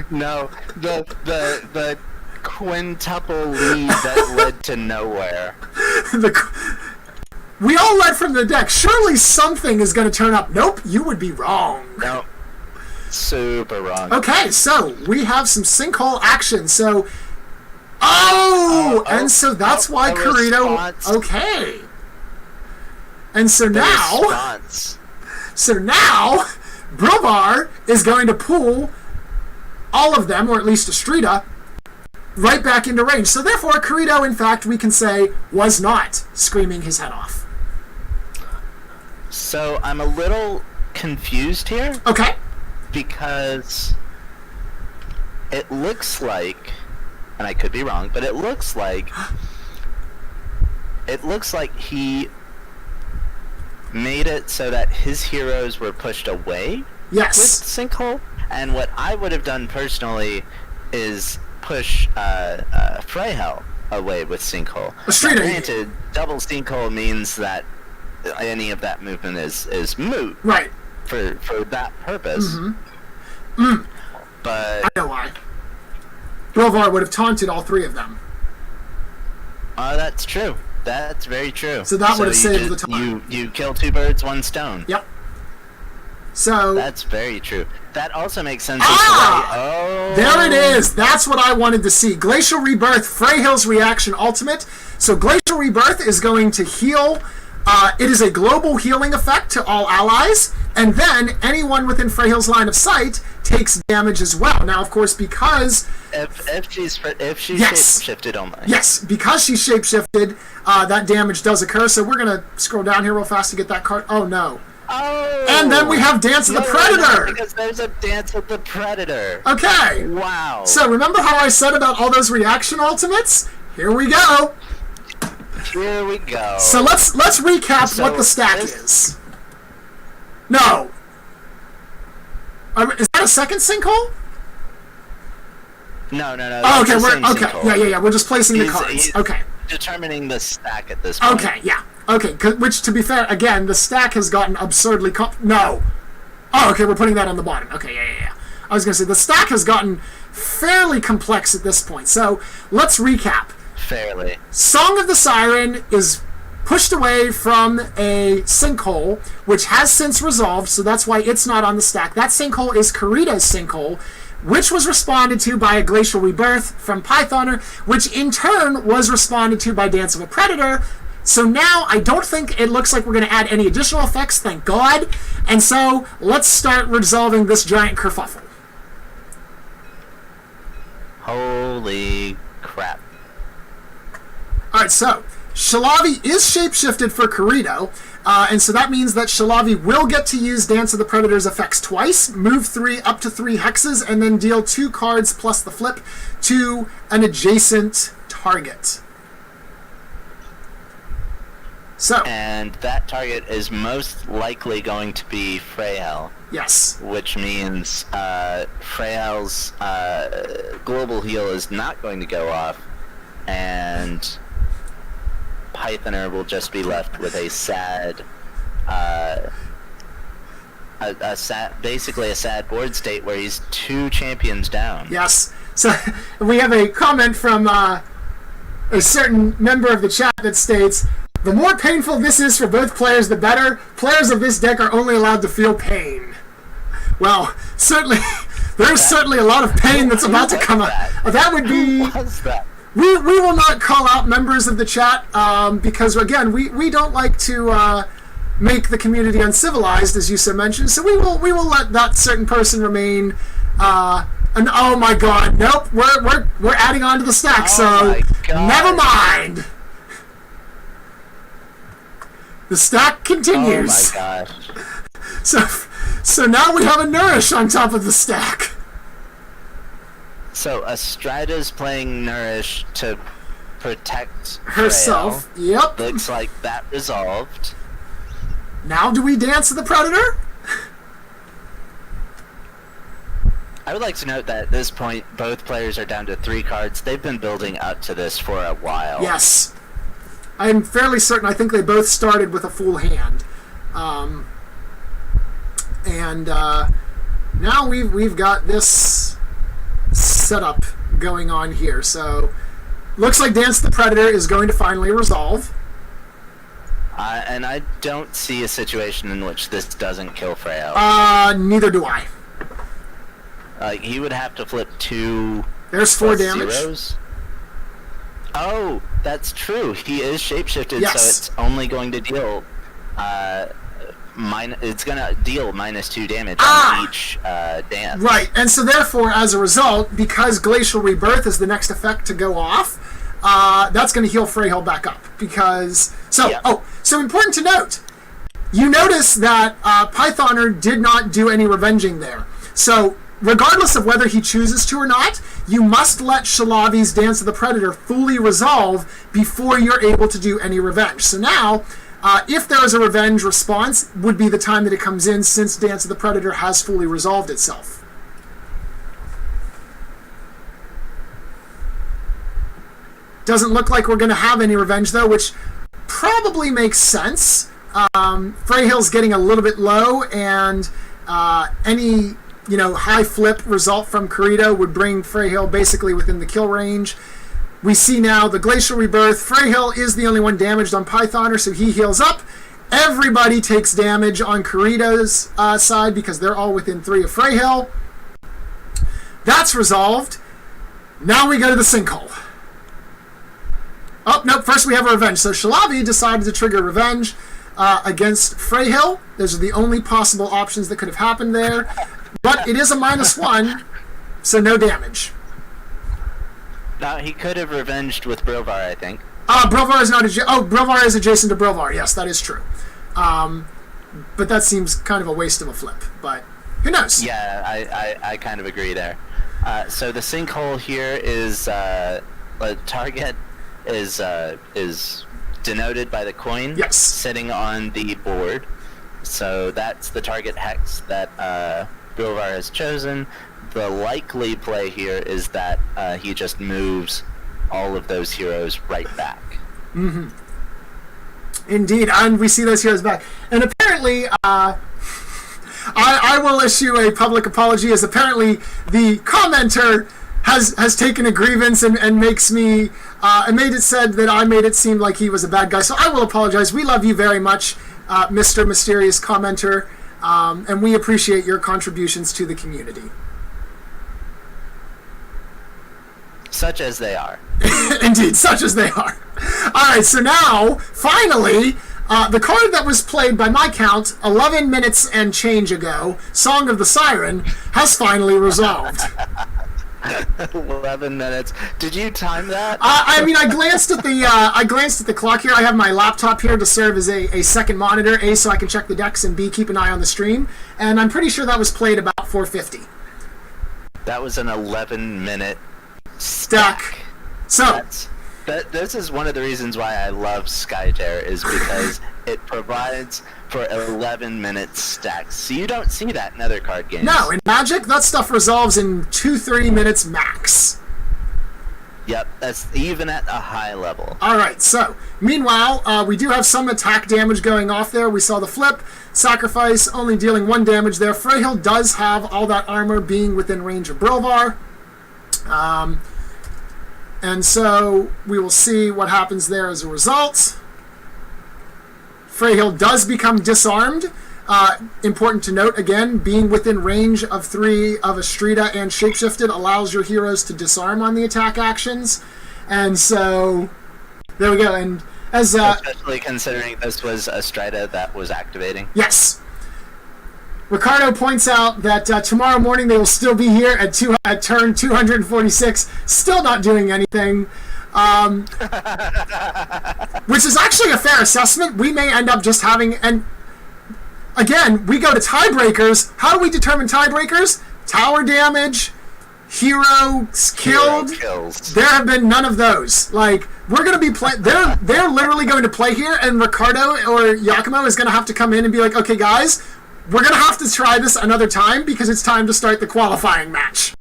No, the quintuple lead that led to nowhere. We all led from the deck. Surely something is going to turn up. Nope, you would be wrong. No, super wrong. Okay, so we have some sinkhole action. So, and so that's why Kirito. Response. Okay. And so The now, response. Brovar is going to pull all of them, or at least Estrida, right back into range. So therefore, Kirito, in fact, we can say, was not screaming his head off. So I'm a little confused here. Okay. Because it looks like, and I could be wrong, but it looks like he made it so that his heroes were pushed away Yes. with Sinkhole. And what I would have done personally is push Freyhell away with sinkhole. Strider. Granted, double sinkhole means that any of that movement is moot. Right. For that purpose. But I know why. Brilvar would have taunted all three of them. That's true. That's very true. So that would have saved the time. You kill two birds, one stone. Yep. So that's very true. That also makes sense. Oh, there it is. That's what I wanted to see. Glacial Rebirth, Freyhill's reaction ultimate. So Glacial Rebirth is going to heal. It is a global healing effect to all allies, and then anyone within Freyhill's line of sight takes damage as well. Now, of course, because if she's shape-shifted only. Yes, because she's shape-shifted, that damage does occur. So we're gonna scroll down here real fast to get that card. Oh no. Oh. And then we have Dance of the Predator. Because there's a Dance of the Predator. Okay. Wow. So remember how I said about all those reaction ultimates? Here we go. Here we go. So let's recap what the stack is. No. Is that a second sinkhole? No. Oh, okay. Yeah. We're just placing the cards. He's okay. Determining the stack at this point. Okay. Yeah. Okay. Which, to be fair, again, the stack has gotten absurdly no. Oh, okay. We're putting that on the bottom. Okay. Yeah. I was gonna say the stack has gotten fairly complex at this point. So let's recap. Fairly. Song of the Siren is pushed away from a sinkhole, which has since resolved, so that's why it's not on the stack. That sinkhole is Kirito's sinkhole, which was responded to by a Glacial Rebirth from Pythoner, which in turn was responded to by Dance of a Predator. So now I don't think it looks like we're going to add any additional effects, thank God. And so let's start resolving this giant kerfuffle. Holy crap. Alright, so Shalavi is shapeshifted for Kirito, and so that means that Shalavi will get to use Dance of the Predator's effects twice, move up to 3 hexes, and then deal 2 cards plus the flip to an adjacent target. So, and that target is most likely going to be Freyhell. Yes. Which means Freyhell's global heal is not going to go off, and Pythoner will just be left with a sad, basically a sad board state where he's 2 champions down. Yes. So we have a comment from a certain member of the chat that states, "The more painful this is for both players, the better. Players of this deck are only allowed to feel pain." Well, certainly, there's certainly a lot of pain that's about to come up. That would be. Who was that? We will not call out members of the chat because, again, we don't like to make the community uncivilized, as you so mentioned. So we will let that certain person remain. And oh my God, nope, we're adding on to the stack. So never mind. The stack continues. Oh my gosh. So now we have a Nourish on top of the stack. So Estrida's playing Nourish to protect herself. Frail. Yep. Looks like that resolved. Now do we Dance the Predator? I would like to note that at this point, both players are down to 3 cards. They've been building up to this for a while. Yes. I'm fairly certain. I think they both started with a full hand. Now we've got this setup going on here. So looks like Dance the Predator is going to finally resolve. And I don't see a situation in which this doesn't kill Freyhell. Neither do I. He would have to flip 2. There's 4 damage. Zeros. Oh, that's true. He is shapeshifted, yes. So it's only going to deal it's going to deal -2 damage on each dance. Right, and so therefore, as a result, because Glacial Rebirth is the next effect to go off, that's going to heal Freyhell back up. Because so important to note. You notice that Pythoner did not do any revenging there. So regardless of whether he chooses to or not, you must let Shalavi's Dance of the Predator fully resolve before you're able to do any revenge. So now, if there is a revenge response, would be the time that it comes in, since Dance of the Predator has fully resolved itself. Doesn't look like we're going to have any revenge, though, which probably makes sense. Freyhill's getting a little bit low, and any high flip result from Kirito would bring Freyhill basically within the kill range. We see now the Glacial Rebirth. Freyhill is the only one damaged on Pythoner, so he heals up. Everybody takes damage on Kirito's side because they're all within 3 of Freyhill. That's resolved. Now we go to the sinkhole. Oh, nope, first we have a revenge. So Shalavi decided to trigger revenge against Freyhill. Those are the only possible options that could have happened there. But it is a -1, so no damage. Now, he could have revenged with Brilvar, I think. Brilvar is not Brilvar is adjacent to Brilvar. Yes, that is true. But that seems kind of a waste of a flip. But who knows? Yeah, I kind of agree there. So the sinkhole here is a target is denoted by the coin sitting on the board. So that's the target hex that Brilvar has chosen. The likely play here is that he just moves all of those heroes right back. Mm-hmm. Indeed, and we see those heroes back. And apparently, I will issue a public apology, as apparently the commenter has taken a grievance and makes me and made it said that I made it seem like he was a bad guy. So I will apologize. We love you very much, Mr. Mysterious Commenter, and we appreciate your contributions to the community. Such as they are. Indeed, such as they are. Alright, so now, finally, the card that was played by my count 11 minutes and change ago, Song of the Siren, has finally resolved. 11 minutes. Did you time that? I mean, I glanced at the clock here. I have my laptop here to serve as a second monitor, A, so I can check the decks, and B, keep an eye on the stream. And I'm pretty sure that was played about 4:50. That was an 11-minute stack. So this is one of the reasons why I love Skytear, is because it provides for 11-minute stacks. So you don't see that in other card games. No, in Magic, that stuff resolves in 2-3 minutes max. Yep, that's even at a high level. Alright, so, meanwhile, we do have some attack damage going off there. We saw the flip. Sacrifice only dealing 1 damage there. Freyhill does have all that armor being within range of Brilvar. And so we will see what happens there as a result. Freyhill does become disarmed. Important to note, again, being within range of 3 of Astrida and Shapeshifted allows your heroes to disarm on the attack actions. And so, there we go. And as especially considering this was Astrida that was activating. Yes. Ricardo points out that tomorrow morning they will still be here at turn 246, still not doing anything. Which is actually a fair assessment. We may end up just having... And again, we go to tiebreakers. How do we determine tiebreakers? Tower damage, heroes killed. There have been none of those. Like, we're going to be they're literally going to play here, and Ricardo or Yakumo is going to have to come in and be like, okay, guys, we're going to have to try this another time because it's time to start the qualifying match.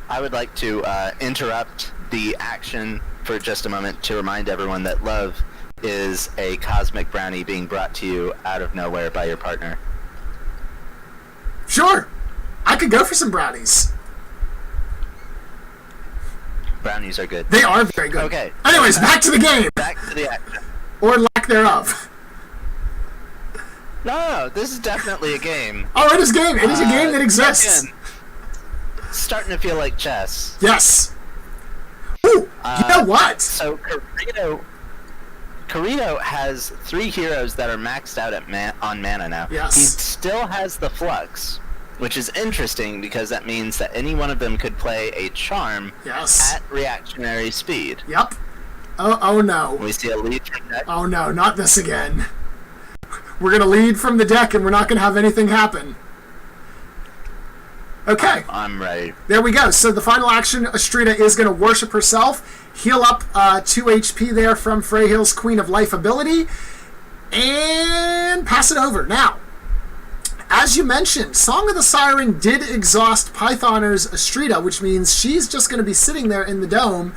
I would like to interrupt the action for just a moment to remind everyone that love is a cosmic brownie being brought to you out of nowhere by your partner. Sure. I could go for some brownies. Brownies are good. They are very good. Okay. Anyways, back to the game. Back to the action. Or lack thereof. No, this is definitely a game. Oh, it is a game. It is a game that exists. Again, starting to feel like chess. Yes. Ooh, you know what? So Kirito has 3 heroes that are maxed out on mana now. Yes. He still has the Flux, which is interesting because that means that any one of them could play a charm at reactionary speed. Yep. Oh no. We see a lead from deck. Oh no, not this again. We're going to lead from the deck and we're not going to have anything happen. Okay. I'm ready. There we go. So the final action, Astrida is going to worship herself, heal up 2 HP there from Freyhill's Queen of Life ability, and pass it over. Now, as you mentioned, Song of the Siren did exhaust Pythoner's Astrida, which means she's just going to be sitting there in the dome,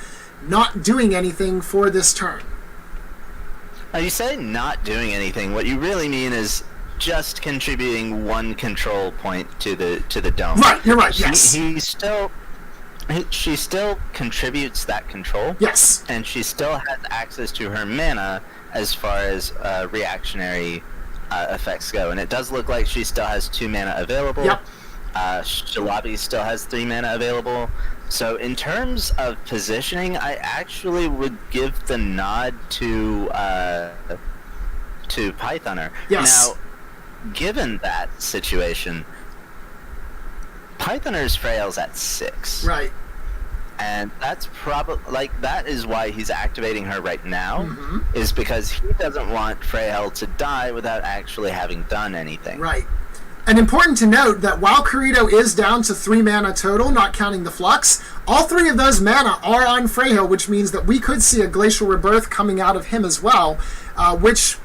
not doing anything for this turn. Now, you say not doing anything. What you really mean is just contributing one control point to the dome. Right, you're right, yes. She still contributes that control. Yes. And she still has access to her mana as far as reactionary effects go. And it does look like she still has 2 mana available. Yep. Shalabi still has 3 mana available. So in terms of positioning, I actually would give the nod to Pythoner. Yes. Now, given that situation, Pythoner's Frail's at 6. Right. And that's probably, that is why he's activating her right now, is because he doesn't want Freyhel to die without actually having done anything. Right. And important to note that while Kirito is down to 3 mana total, not counting the Flux, all 3 of those mana are on Freyhel, which means that we could see a Glacial Rebirth coming out of him as well, which,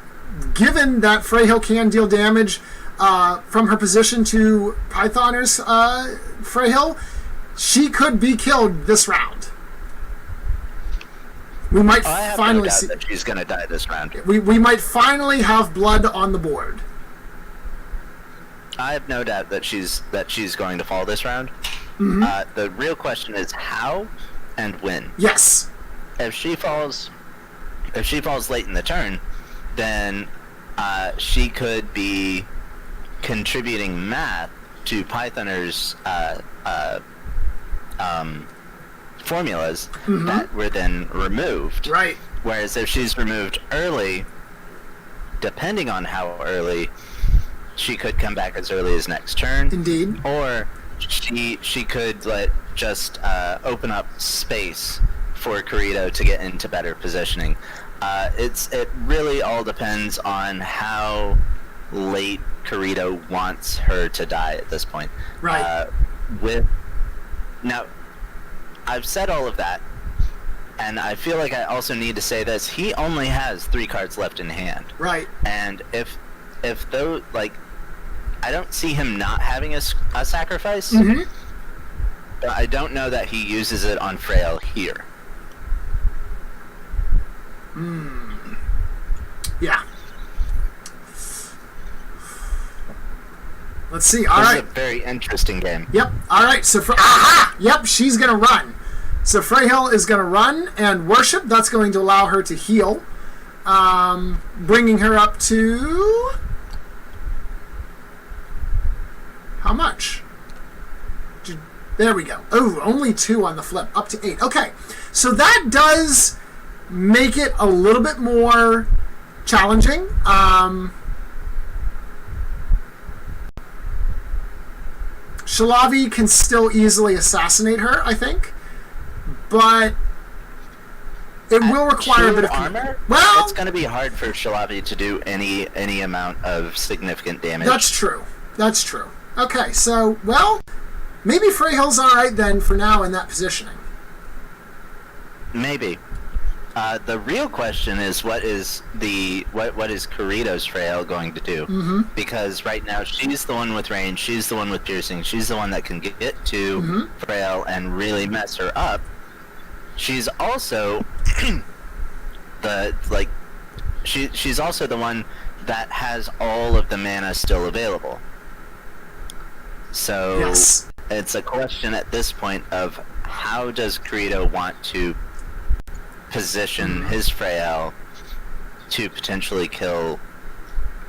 given that Freyhel can deal damage from her position to Pythoner's Freyhel, she could be killed this round. We might finally see that she's going to die this round. We might finally have blood on the board. I have no doubt that she's going to fall this round. The real question is how and when. Yes. If she falls late in the turn, then she could be contributing math to Pythoner's formulas that were then removed. Right. Whereas if she's removed early, depending on how early, she could come back as early as next turn. Indeed. Or she could just open up space for Kirito to get into better positioning. It really all depends on how late Kirito wants her to die at this point. Right. Now, I've said all of that, and I feel like I also need to say this. He only has 3 cards left in hand. Right. And if those, I don't see him not having a sacrifice, but I don't know that he uses it on Frail here. Yeah. Let's see. All right. This is a very interesting game. Yep. All right. So Yep. She's gonna run. So Freyhel is gonna run and worship. That's going to allow her to heal, bringing her up to how much? There we go. Oh, only 2 on the flip. Up to 8. Okay. So that does make it a little bit more challenging. Shalavi can still easily assassinate her, I think, but it will require a bit of armor. Well, it's going to be hard for Shalavi to do any amount of significant damage. That's true. That's true. Okay, so maybe Freyhel's all right then for now in that positioning. Maybe. The real question is what is Kirito's Freyhel going to do? Because right now she's the one with range, she's the one with piercing, she's the one that can get to Freyhel and really mess her up. She's also she's also the one that has all of the mana still available. So yes. It's a question at this point of how does Kirito want to position his Freyhel to potentially kill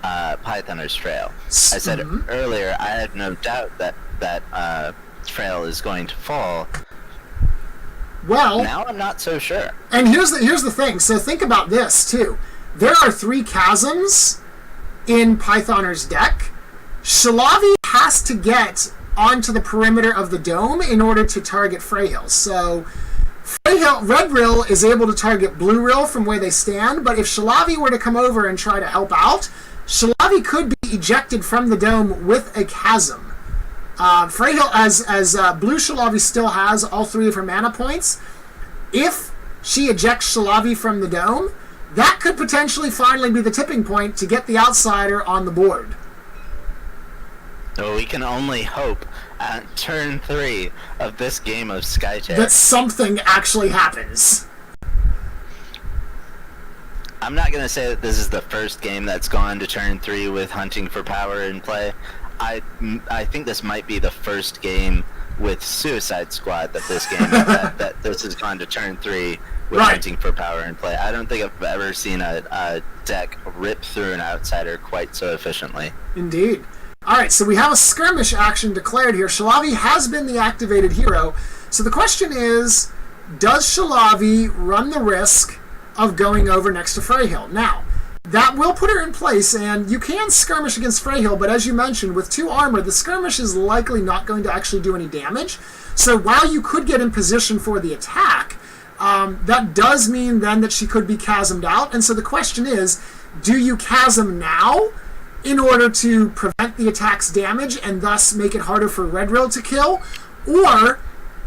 Pythoner's Freyhel. I said earlier, I had no doubt that Freyhel is going to fall. Well, now I'm not so sure. And here's the thing. So think about this too. There are 3 chasms in Pythoner's deck. Shalavi has to get onto the perimeter of the dome in order to target Freyhel. So Red Rill is able to target Blue Rill from where they stand, but if Shalavi were to come over and try to help out, Shalavi could be ejected from the dome with a chasm. Freyhel, as Blue Shalavi still has all 3 of her mana points, if she ejects Shalavi from the dome, that could potentially finally be the tipping point to get the outsider on the board. So we can only hope at turn 3 of this game of Skytear that something actually happens. I'm not going to say that this is the first game that's gone to turn 3 with hunting for power in play. I think this might be the first game with Suicide Squad that this game that this has gone to turn 3 with hunting for power in play. I don't think I've ever seen a deck rip through an outsider quite so efficiently. Indeed. Alright, so we have a skirmish action declared here. Shalavi has been the activated hero. So the question is, does Shalavi run the risk of going over next to Freyhill? Now, that will put her in place, and you can skirmish against Freyhill, but as you mentioned, with 2 armor, the skirmish is likely not going to actually do any damage. So while you could get in position for the attack, that does mean then that she could be chasmed out. And so the question is, do you chasm now in order to prevent the attack's damage and thus make it harder for Red Rill to kill? Or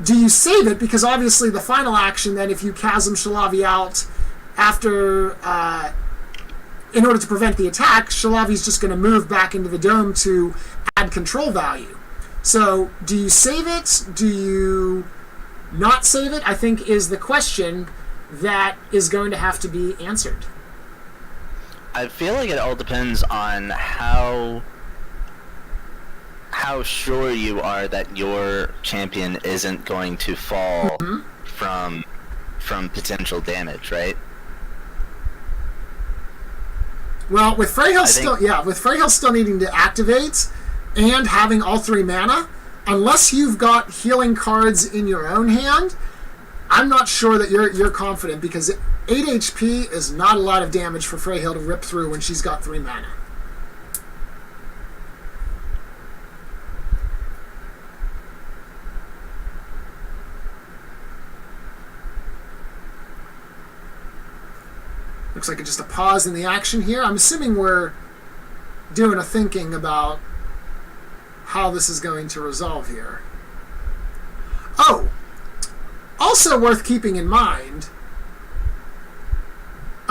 do you save it? Because obviously the final action then, if you chasm Shalavi out after, in order to prevent the attack, Shalavi's just going to move back into the dome to add control value. So do you save it? Do you not save it? I think is the question that is going to have to be answered. I feel like it all depends on how sure you are that your champion isn't going to fall from potential damage, right? Well, with Freyhill still needing to activate and having all 3 mana, unless you've got healing cards in your own hand, I'm not sure that you're confident, because 8 HP is not a lot of damage for Freyhill to rip through when she's got 3 mana. Looks like it's just a pause in the action here. I'm assuming we're doing a thinking about how this is going to resolve here. Oh! Also worth keeping in mind...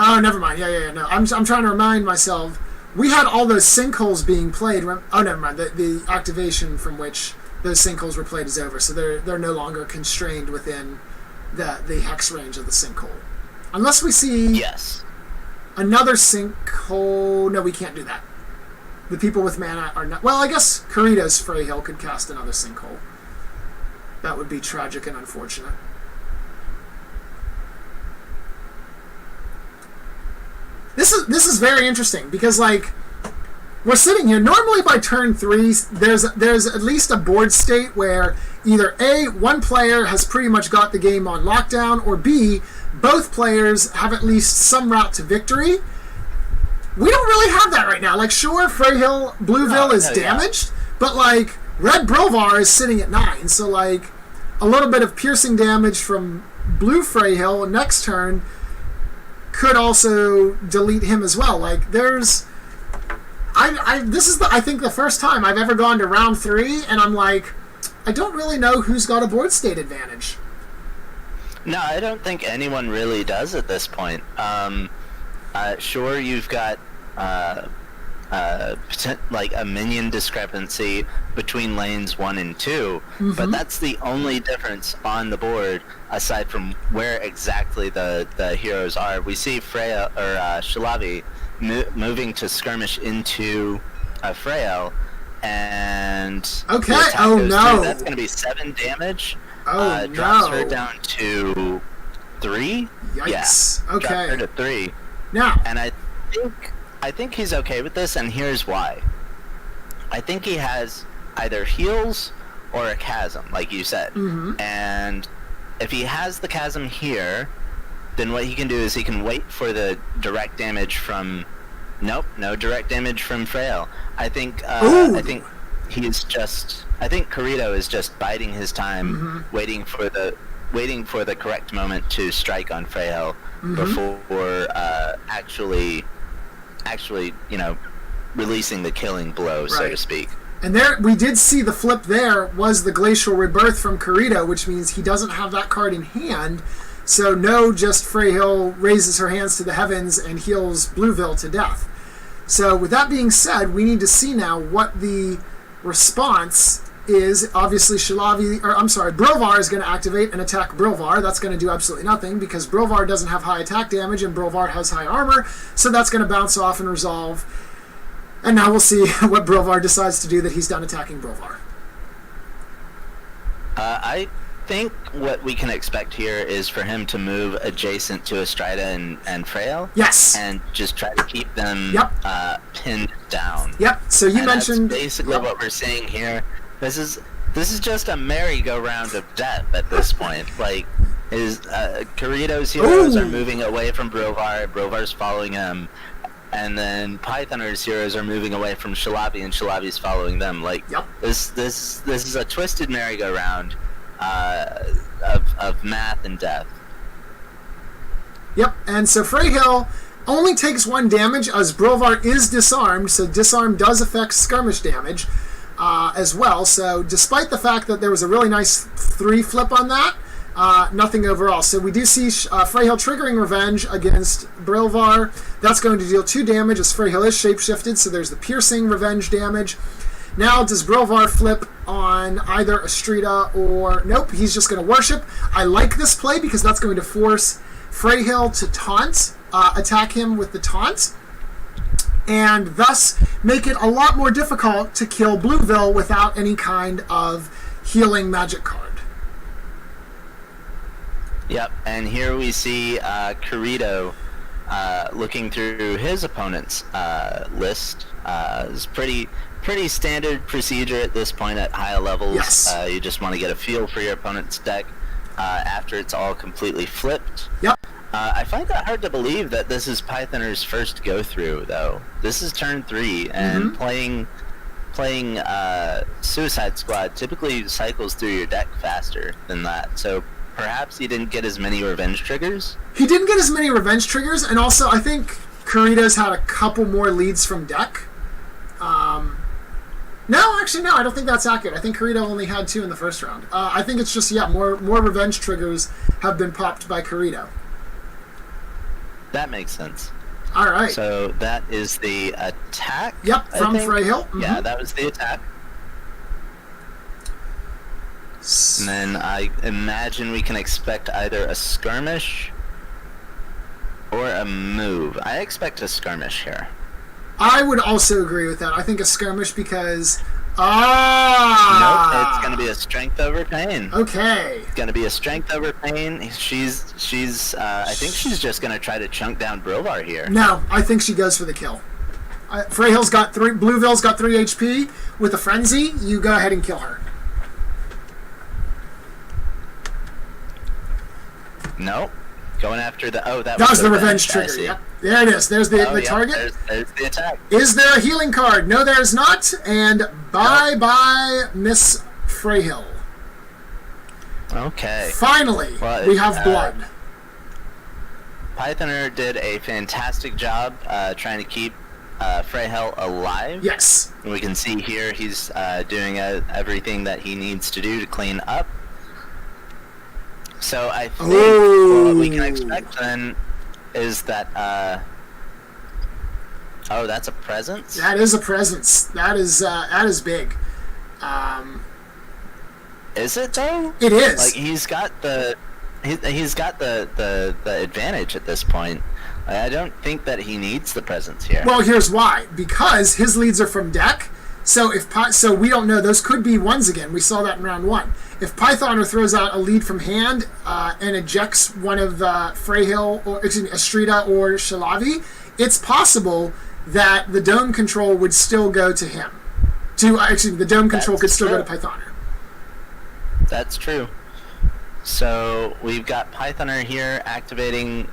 Oh, never mind. Yeah. No, I'm trying to remind myself. We had all those sinkholes being played. Oh, never mind. The activation from which those sinkholes were played is over, so they're no longer constrained within the hex range of the sinkhole. Unless we see another sinkhole. No, we can't do that. The people with mana are not... Well, I guess Kirito's Freyhill could cast another sinkhole. That would be tragic and unfortunate. This is very interesting, because, like, we're sitting here. Normally by turn 3, there's at least a board state where either A, one player has pretty much got the game on lockdown, or B, both players have at least some route to victory. We don't really have that right now. Like, sure, Freyhill, Blueville is damaged, but, like, Red Brilvar is sitting at 9, so, like, a little bit of piercing damage from Blue Freyhill next turn could also delete him as well. Like, there's... this is, I think, the first time I've ever gone to round 3, and I'm like, I don't really know who's got a board state advantage. No, I don't think anyone really does at this point. Sure, you've got like a minion discrepancy between lanes 1 and 2, but that's the only difference on the board aside from where exactly the heroes are. We see Freya or Shalavi moving to skirmish into Freyal, and that's going to be 7 damage. Drops her down to 3. Yikes. Yeah, drops her to 3. Now, and I think he's okay with this, and here's why. I think he has either heals or a chasm, like you said. And if he has the chasm here, then what he can do is he can wait for the direct damage from... Nope, no direct damage from Freyal. I think he's just... I think Kirito is just biding his time, waiting for the correct moment to strike on Freyal before actually, releasing the killing blow, so to speak. And there, we did see the flip there was the Glacial Rebirth from Kirito, which means he doesn't have that card in hand. So no, just Freyhill raises her hands to the heavens and heals Blueville to death. So with that being said, we need to see now what the response is obviously Brilvar is going to activate and attack Brilvar. That's going to do absolutely nothing because Brilvar doesn't have high attack damage and Brilvar has high armor, so that's going to bounce off and resolve. And now we'll see what Brilvar decides to do that he's done attacking Brilvar. I think what we can expect here is for him to move adjacent to Estrida and Frail. Yes. And just try to keep them pinned down. Yep. So you mentioned that's basically what we're seeing here. This is just a merry-go-round of death at this point. Like, Kirito's heroes are moving away from Brilvar. Brilvar's following him. And then Pythoner's heroes are moving away from Shalavi, and Shalavi's following them. Like, this is a twisted merry-go-round of math and death. Yep, and so Freyhill only takes 1 damage as Brilvar is disarmed, so disarm does affect skirmish damage as well. So despite the fact that there was a really nice 3 flip on that, nothing overall. So we do see Freyhill triggering Revenge against Brilvar. That's going to deal 2 damage as Freyhill is shapeshifted, so there's the piercing Revenge damage. Now, does Brilvar flip on either Estrida or... Nope, he's just going to Worship. I like this play because that's going to force Freyhill to taunt, attack him with the taunt, and thus make it a lot more difficult to kill Blueville without any kind of healing magic card. Yep, and here we see Kirito looking through his opponent's list. It's pretty standard procedure at this point at high levels. Yes. You just want to get a feel for your opponent's deck after it's all completely flipped. Yep. I find that hard to believe that this is Pythoner's first go-through, though. This is turn 3, and playing Suicide Squad typically cycles through your deck faster than that. So perhaps he didn't get as many revenge triggers? He didn't get as many revenge triggers, and also I think Kirito's had a couple more leads from deck. No, actually, no, I don't think that's accurate. I think Kirito only had 2 in the first round. I think it's just, more revenge triggers have been popped by Kirito. That makes sense. All right. So that is the attack? Yep, from Freyhill. Yeah, that was the attack. And then I imagine we can expect either a skirmish or a move. I expect a skirmish here. I would also agree with that. I think a skirmish because... Nope, it's going to be a strength over pain. Okay. It's going to be a strength over pain. She's I think she's just going to try to chunk down Brilvar here. No, I think she goes for the kill. Freyhill's got 3, Blueville's got 3 HP. With a Frenzy, you go ahead and kill her. Nope. Going after the... Oh, that was the revenge trigger. Yep. There it is. There's the target. There's the attack. Is there a healing card? No, there's not. And bye-bye, Miss Freyhill. Okay. Finally, we have blood. Pythoner did a fantastic job trying to keep Freyhill alive. Yes. We can see here he's doing everything that he needs to do to clean up. So I think what we can expect then is that oh, that's a presence? That is a presence. That is big. Is it though? It is. Like he's got the advantage at this point. I don't think that he needs the presence here. Well, here's why. Because his leads are from deck. So so we don't know. Those could be ones again. We saw that in round 1. If Pythoner throws out a lead from hand and ejects one of Freyhill, or Estrida or Shalavi, it's possible that the dome control would still go to him. The dome control could still go to Pythoner. That's true. So we've got Pythoner here activating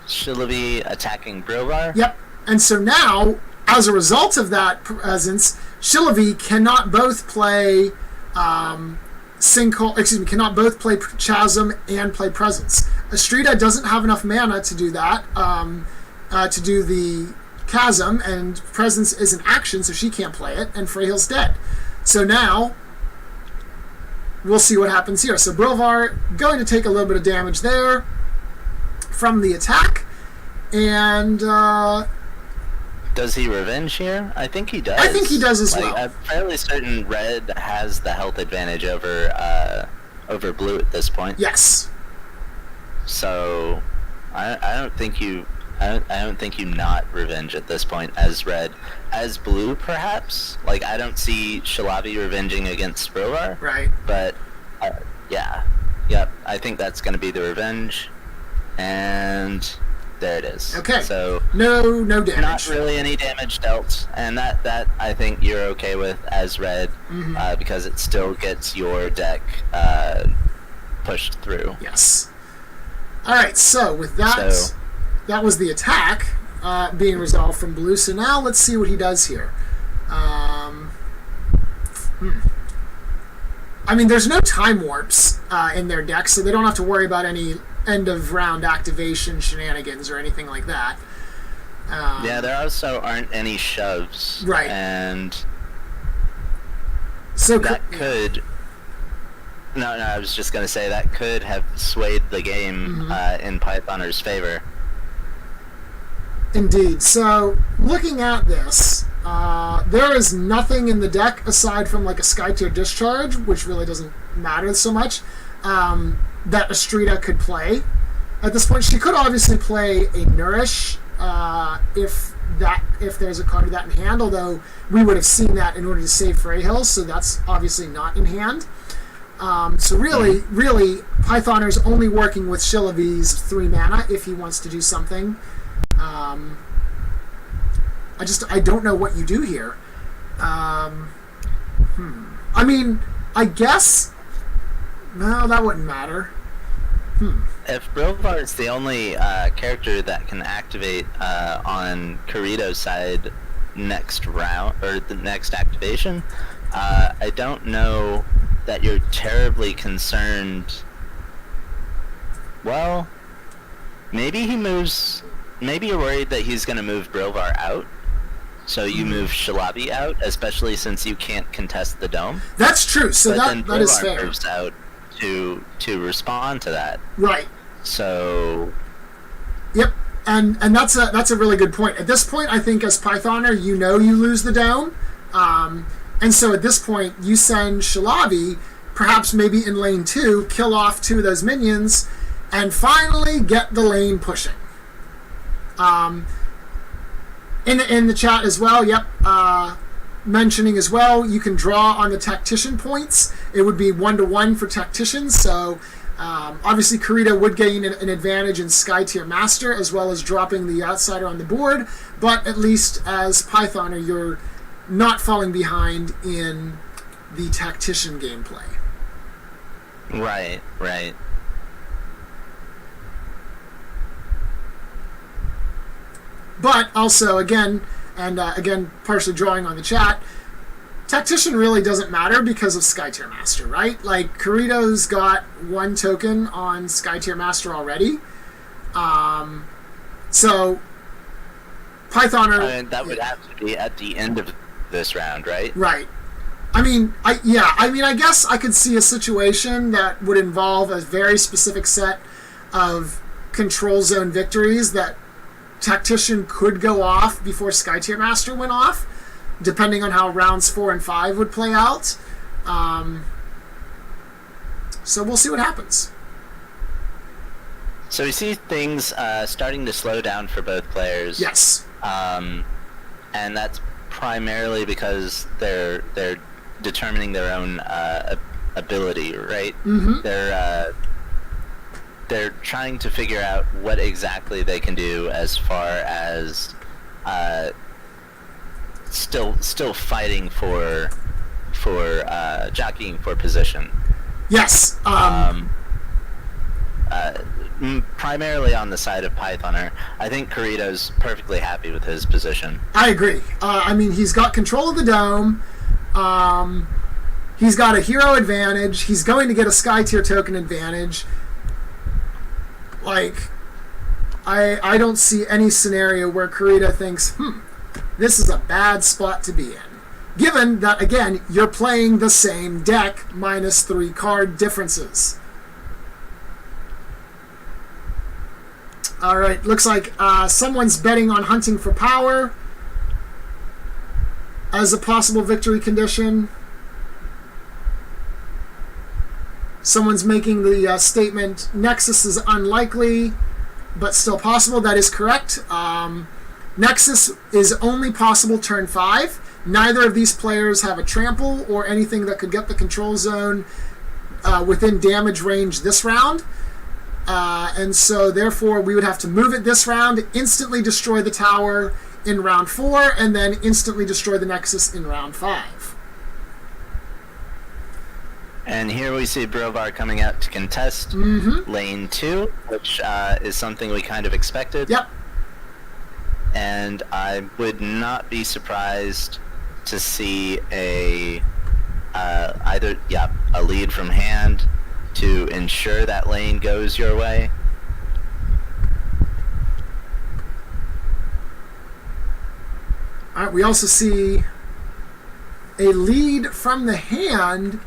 Shalavi attacking Brilvar. Yep. And so now, as a result of that presence, Shalavi cannot both play cannot both play Chasm and play Presence. Estrida doesn't have enough mana to do that, to do the Chasm, and Presence is an action, so she can't play it, and Freyhill's dead. So now, we'll see what happens here. So Brilvar going to take a little bit of damage there from the attack, and Does he revenge here? I think he does. I think he does as like, well. I'm fairly certain red has the health advantage over blue at this point. Yes. So, I don't think you not revenge at this point as red. As blue, perhaps. Like, I don't see Shalavi revenging against Brilvar. Right. But yeah, yep. I think that's going to be the revenge, and there it is. Okay. So no damage. not really any damage dealt, and that I think you're okay with as red, because it still gets your deck pushed through. Yes. All right. So with that, that was the attack being resolved from blue. So now let's see what he does here. I mean, there's no time warps in their deck, so they don't have to worry about any end of round activation shenanigans or anything like that. Yeah, there also aren't any shoves. Right. And so that could... No, I was just going to say that could have swayed the game in Pythoner's favor. Indeed. So, looking at this, there is nothing in the deck aside from like a Skytear Discharge, which really doesn't matter so much, that Astrida could play. At this point, she could obviously play a Nourish if there's a card of that in hand, although we would have seen that in order to save Freyhill, so that's obviously not in hand. So really, Pythoner's only working with Shilavi's 3 mana if he wants to do something. I don't know what you do here. I mean, I guess... No, that wouldn't matter. If Brilvar is the only character that can activate on Kirito's side next round, or the next activation, I don't know that you're terribly concerned. Well, maybe he moves... Maybe you're worried that he's going to move Brilvar out, so you move Shalavi out, especially since you can't contest the dome. That's true, so that is fair. Brilvar moves out to respond to that. Right. So... Yep, and that's a really good point. At this point, I think as Pythoner, you know you lose the dome, and so at this point, you send Shalavi, perhaps maybe in lane 2, kill off 2 of those minions, and finally get the lane pushing. In the chat as well, yep, mentioning as well, you can draw on the tactician points. It would be 1-to-1 for tacticians, so obviously Kirito would gain an advantage in Skytear Master as well as dropping the outsider on the board, but at least as Pythoner, you're not falling behind in the tactician gameplay. Right. But also, again, partially drawing on the chat, Tactician really doesn't matter because of Skytear Master, right? Like, Kirito's got 1 token on Skytear Master already. So, Pythoner... I mean, that would have to be at the end of this round, right? Right. I mean, I guess I could see a situation that would involve a very specific set of control zone victories that Tactician could go off before Skytear Master went off, depending on how rounds 4 and 5 would play out. So we'll see what happens. So we see things starting to slow down for both players. Yes. And that's primarily because they're determining their own ability, right? Mm-hmm. They're trying to figure out what exactly they can do as far as still fighting for jockeying for position. Yes. Primarily on the side of Pythoner, I think Kirito's perfectly happy with his position. I agree. I mean, he's got control of the dome. He's got a hero advantage. He's going to get a Skytear token advantage. Like, I don't see any scenario where Kirito thinks, this is a bad spot to be in. Given that, again, you're playing the same deck minus 3 card differences. Alright, looks like someone's betting on hunting for power. as a possible victory condition. Someone's making the statement, Nexus is unlikely, but still possible. That is correct. Nexus is only possible turn 5. Neither of these players have a trample or anything that could get the control zone within damage range this round. And so, therefore, we would have to move it this round, instantly destroy the tower in round 4, and then instantly destroy the Nexus in round 5. And here we see Brovar coming out to contest lane 2, which is something we kind of expected. Yep. And I would not be surprised to see a lead from hand to ensure that lane goes your way. All right, we also see a lead from the hand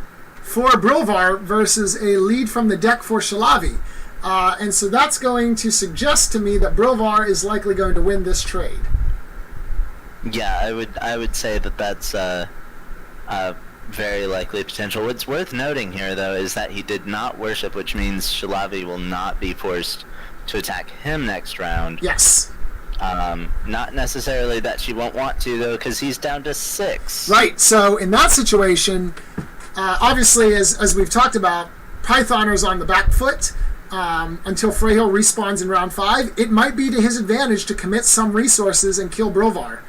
for Brovar versus a lead from the deck for Shalavi. And so that's going to suggest to me that Brovar is likely going to win this trade. Yeah, I would say that that's a very likely potential. What's worth noting here, though, is that he did not worship, which means Shalavi will not be forced to attack him next round. Yes. Not necessarily that she won't want to, though, because he's down to 6. Right, so in that situation, obviously, as we've talked about, Pythoner's on the back foot until Freyhill respawns in round 5. It might be to his advantage to commit some resources and kill Brovar.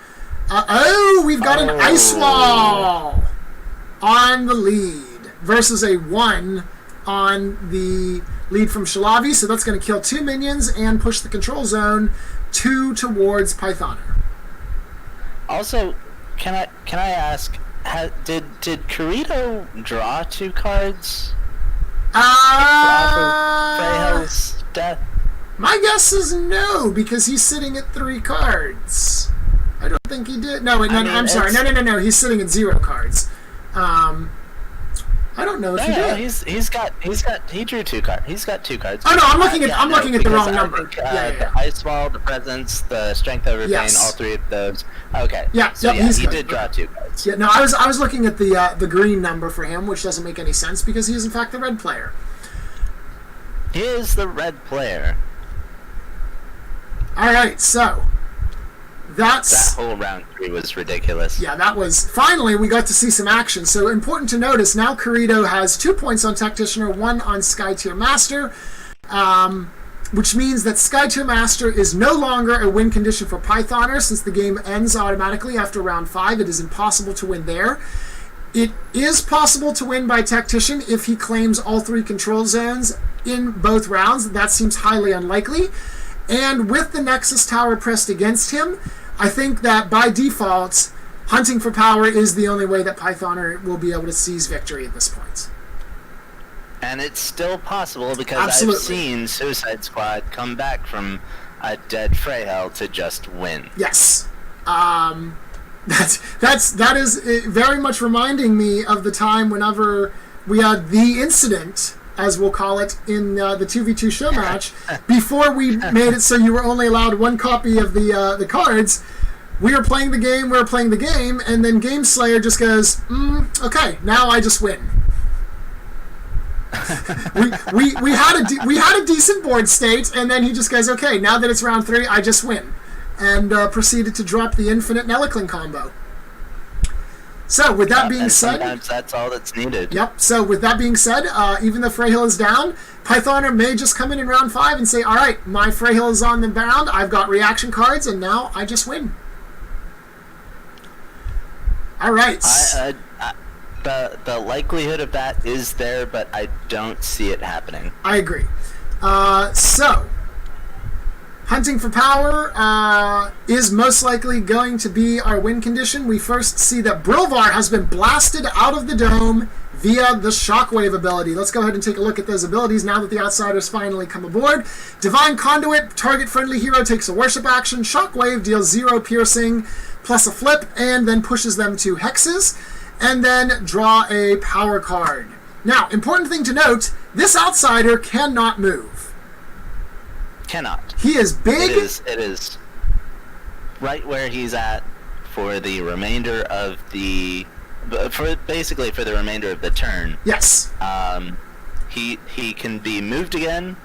We've got an Ice Wall on the lead versus a 1 on the lead from Shalavi, so that's going to kill 2 minions and push the control zone 2 towards Pythoner. Also, can I ask, did Kirito draw 2 cards? Freyhill's death? My guess is no, because he's sitting at 3 cards. I don't think he did. No, I'm sorry. No. He's sitting at 0 cards. I don't know if he did. He drew 2 cards. He's got 2 cards. Oh no, I'm looking at the wrong number. The Ice Wall, the Presence, the Strength Over Pain, all 3 of those. Okay. Yeah, so he did draw 2 cards. Yeah, no, I was looking at the green number for him, which doesn't make any sense because he is in fact the red player. He is the red player. All right, so that whole round 3 was ridiculous. Yeah, that was... Finally, we got to see some action. So, important to notice, now Kirito has 2 points on Tacticianer, 1 on Skytear Master, which means that Skytear Master is no longer a win condition for Pythoner. Since the game ends automatically after round 5, it is impossible to win there. It is possible to win by Tactician if he claims all 3 control zones in both rounds. That seems highly unlikely. And with the Nexus Tower pressed against him, I think that by default, hunting for power is the only way that Pythoner will be able to seize victory at this point. And it's still possible because Absolutely. I've seen Suicide Squad come back from a dead Freyhill to just win. Yes. That is very much reminding me of the time whenever we had the incident, as we'll call it, in the 2v2 show match. Before we made it so you were only allowed 1 copy of the cards, we were playing the game, and then Game Slayer just goes, okay, now I just win. we had a decent board state, and then he just goes, okay, now that it's round 3, I just win. And proceeded to drop the infinite Neliclin combo. So, with that being said... Sometimes that's all that's needed. Yep, so with that being said, even though Freyhill is down, Pythoner may just come in round 5 and say, alright, my Freyhill is on the ground, I've got reaction cards, and now I just win. Alright. The likelihood of that is there, but I don't see it happening. I agree. So, hunting for power is most likely going to be our win condition. We first see that Brovar has been blasted out of the dome via the Shockwave ability. Let's go ahead and take a look at those abilities now that the Outsiders finally come aboard. Divine Conduit, target friendly hero takes a worship action. Shockwave deals 0 piercing plus a flip and then pushes them to hexes. And then draw a power card. Now, important thing to note, this Outsider cannot move. Cannot. He is big. It is right where he's at for the remainder of the remainder of the turn. Yes. He can be moved again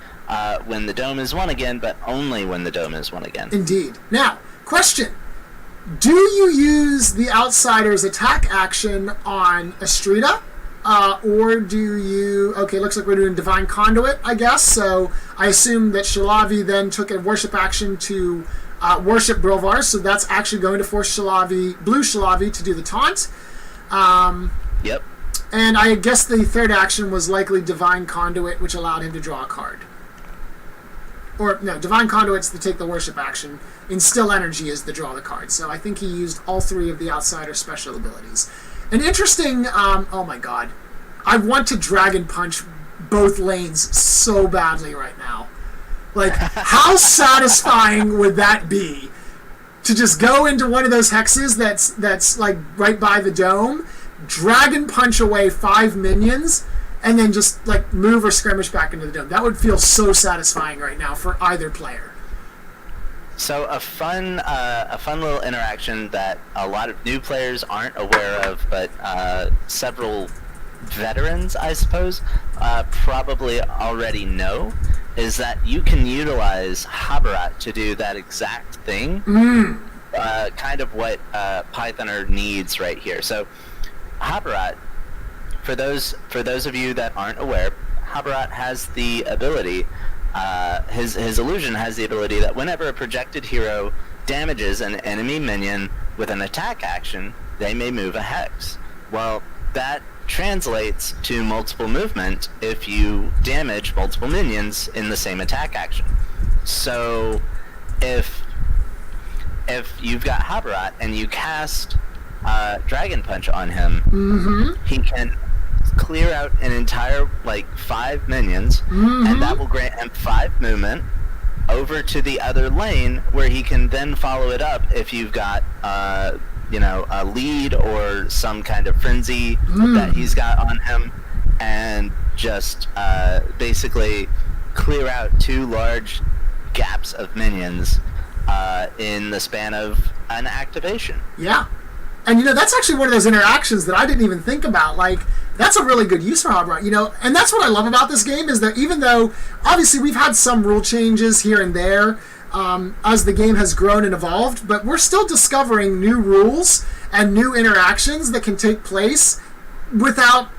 when the dome is won again, but only when the dome is won again. Indeed. Now, question. Do you use the Outsider's attack action on Estrida? Or do you... Okay, looks like we're doing Divine Conduit, I guess. So I assume that Shalavi then took a worship action to worship Brilvar. So that's actually going to force Blue Shalavi to do the taunt. Yep. And I guess the third action was likely Divine Conduit, which allowed him to draw a card. Or, no, Divine Conduit's to take the worship action. Instill Energy is the draw the card. So I think he used all three of the Outsider special abilities. An interesting, oh my god. I want to Dragon Punch both lanes so badly right now. Like, how satisfying would that be? To just go into one of those hexes that's like right by the dome, Dragon Punch away 5 minions, and then just like move or skirmish back into the dome. That would feel so satisfying right now for either player. So a fun little interaction that a lot of new players aren't aware of, but several veterans, I suppose, probably already know, is that you can utilize Habarat to do that exact thing. Kind of what Pythoner needs right here. So Habarat, for those of you that aren't aware, Habarat has the ability, his illusion has the ability that whenever a projected hero damages an enemy minion with an attack action, they may move a hex. Well, that translates to multiple movement if you damage multiple minions in the same attack action. So if you've got Habarat and you cast Dragon Punch on him, he can clear out an entire 5 minions, and that will grant him 5 movement over to the other lane, where he can then follow it up if you've got a lead or some kind of frenzy that he's got on him, and just basically clear out 2 large gaps of minions in the span of an activation. Yeah. And, that's actually one of those interactions that I didn't even think about. That's a really good use for Habarat, And that's what I love about this game, is that even though, obviously, we've had some rule changes here and there as the game has grown and evolved, but we're still discovering new rules and new interactions that can take place without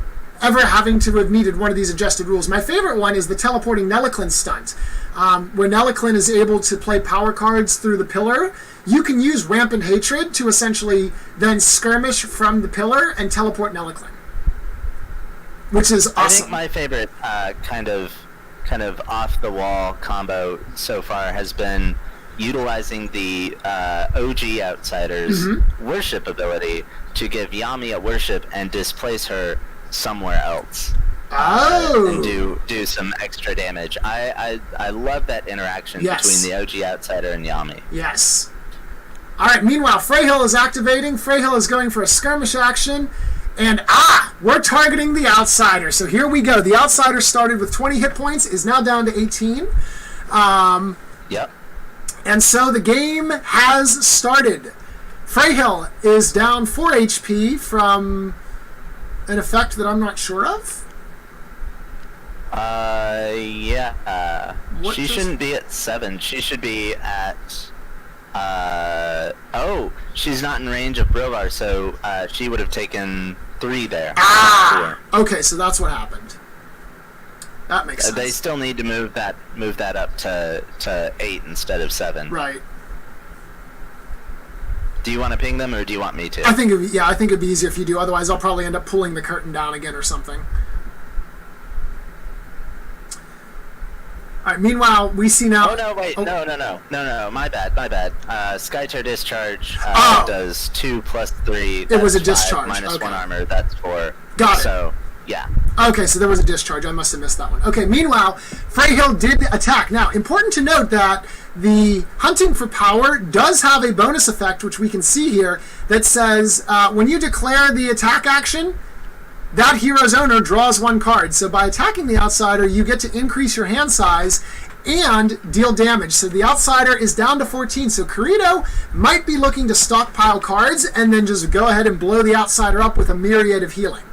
ever having to have needed one of these adjusted rules. My favorite one is the teleporting Neliclin stunt, where Neliclin is able to play power cards through the pillar. You can use Rampant Hatred to essentially then skirmish from the pillar and teleport Neliclin, which is awesome. I think my favorite kind of off the wall combo so far has been utilizing the OG Outsider's worship ability to give Yami a worship and displace her somewhere else. And do some extra damage. I love that interaction between the OG Outsider and Yami. Yes. Alright, meanwhile, Freyhill is activating. Freyhill is going for a skirmish action. And, we're targeting the Outsider. So here we go. The Outsider started with 20 hit points, is now down to 18. Yep. And so the game has started. Freyhill is down 4 HP from an effect that I'm not sure of. Yeah. She shouldn't be at 7. She should be at... she's not in range of Brilvar, so she would have taken 3 there. Okay, so that's what happened. That makes sense. They still need to move that up to 8 instead of 7. Right. Do you want to ping them, or do you want me to? I think it'd be easier if you do. Otherwise, I'll probably end up pulling the curtain down again or something. All right. Meanwhile, we see now. Oh no! Wait. No! My bad. Skytear discharge does 2 plus 3. It was a 5 discharge. Minus okay. 1 armor. That's 4. Got it. So yeah. Okay, so there was a discharge. I must have missed that one. Okay. Meanwhile, Freyhill did attack. Now, important to note that the Hunting for Power does have a bonus effect, which we can see here, that says when you declare the attack action, that hero's owner draws 1 card. So by attacking the Outsider, you get to increase your hand size and deal damage. So the outsider is down to 14. So Kirito might be looking to stockpile cards and then just go ahead and blow the outsider up with a myriad of healing.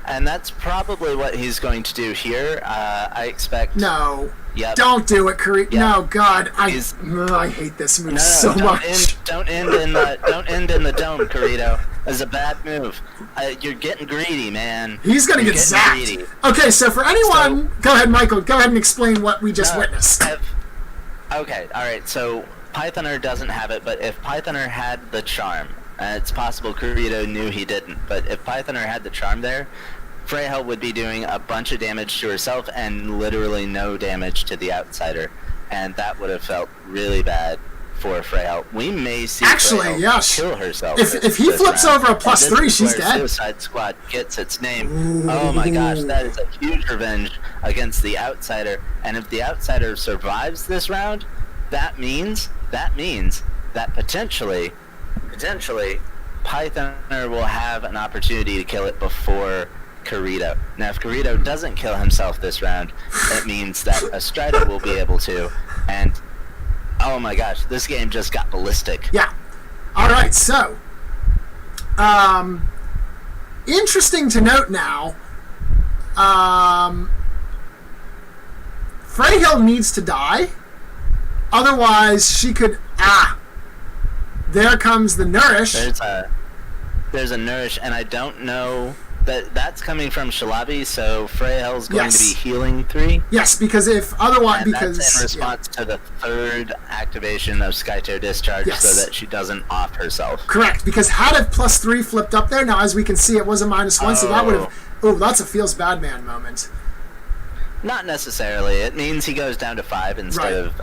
And that's probably what he's going to do here. I expect... No. Yep. Don't do it, Kirito. Yep. No, God. I hate this move so much. Don't end in the dome, Kirito. That's a bad move. You're getting greedy, man. He's going to get zapped. Greedy. Okay, so for anyone... go ahead, Michael. Go ahead and explain what we just witnessed. Okay, alright. So Pythoner doesn't have it, but if Pythoner had the charm, it's possible Kirito knew he didn't, but if Pythoner had the charm there, Freyhel would be doing a bunch of damage to herself and literally no damage to the outsider, and that would have felt really bad for Freyhel. We may see Freyhel kill herself. If he flips over a +3, she's dead. Suicide Squad gets its name. Ooh. Oh my gosh, that is a huge revenge against the outsider, and if the outsider survives this round, that means that potentially Pythoner will have an opportunity to kill it before Kirito. Now, if Kirito doesn't kill himself this round, it means that Estrada will be able to, and oh my gosh, this game just got ballistic. Yeah. Alright, so interesting to note now, Freyhel needs to die, otherwise she could there comes the Nourish. There's a Nourish, and I don't know that's coming from Shalabi, so Freyhel's going to be healing 3. Yes, because if otherwise, that's in response to the 3rd activation of Skytear Discharge, so that she doesn't off herself. Correct, because had a +3 flipped up there, now as we can see, it was a -1, so that would have. Oh, that's a feels bad man moment. Not necessarily. It means he goes down to 5 instead of.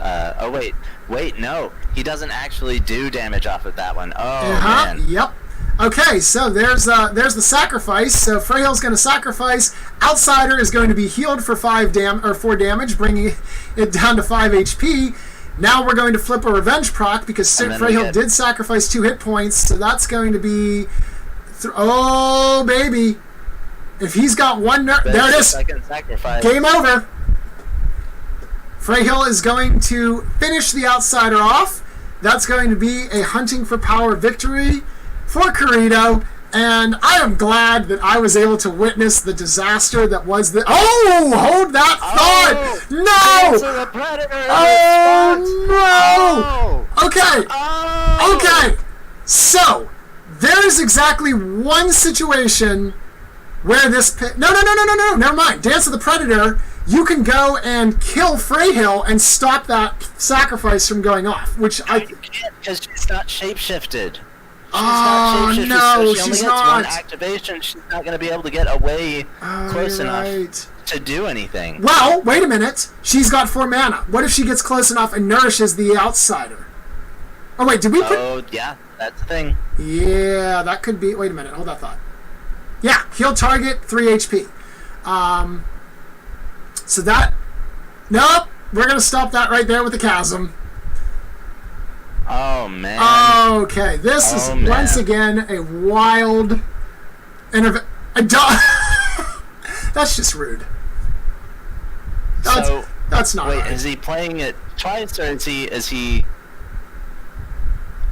Wait, no, he doesn't actually do damage off of that one. Oh man. Yep. Okay, so there's the sacrifice. So Freyhel's going to sacrifice. Outsider is going to be healed for 4 damage, bringing it down to 5 HP. Now we're going to flip a revenge proc because Freyhel did sacrifice 2 hit points, so that's going to be. Oh baby! If he's got one, there it is. Game over. Freyhel is going to finish the outsider off. That's going to be a hunting for power victory for Kirito, and I am glad that I was able to witness the disaster that was the. Oh, hold that thought! No! Oh no! Okay. So there is exactly one situation where this no, never mind. Dance of the Predator. You can go and kill Freyhel and stop that sacrifice from going off, which I can't because she's not shapeshifted. Oh no, so she's not. One activation, she's not going to be able to get away close enough to do anything. Well, wait a minute. She's got 4 mana. What if she gets close enough and nourishes the outsider? Oh wait, did we put? Oh yeah, that's the thing. Yeah, that could be. Wait a minute. Hold that thought. Yeah, heal target 3 HP. So that. Nope. We're gonna stop that right there with the chasm. Oh man. Okay, this is once again a wild That's just rude. That's not right. Is he playing it twice or is he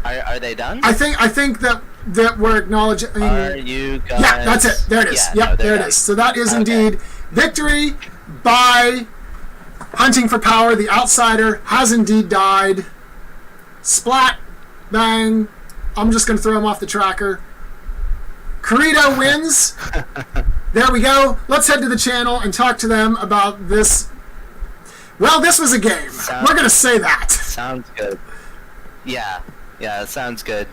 Are they done? I think that we're acknowledging. Are you guys? Yeah, that's it. There it is. Yeah, there it is. So that is indeed victory by hunting for power. The outsider has indeed died. Splat, bang. I'm just going to throw him off the tracker. Kirito wins. There we go. Let's head to the channel and talk to them about this. Well, this was a game. We're going to say that. Sounds good. Yeah, it sounds good.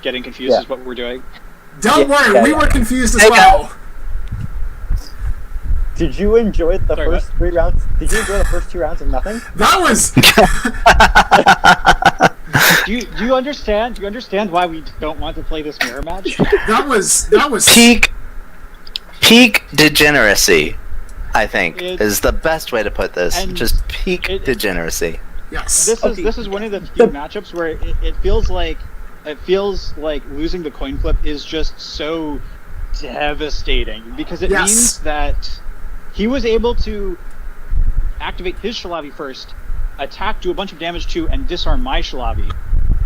Getting confused is what we're doing. Don't worry, we were confused as well. Did you enjoy the first 3 rounds? Did you enjoy the first 2 rounds of nothing? That was. Do you understand? Do you understand why we don't want to play this mirror match? That was peak degeneracy. I think is the best way to put this. Just peak degeneracy. Yes. This is one of the few matchups where it feels like losing the coin flip is just so devastating because it means that he was able to activate his Shalavi first, attack, do a bunch of damage to, and disarm my Shalavi.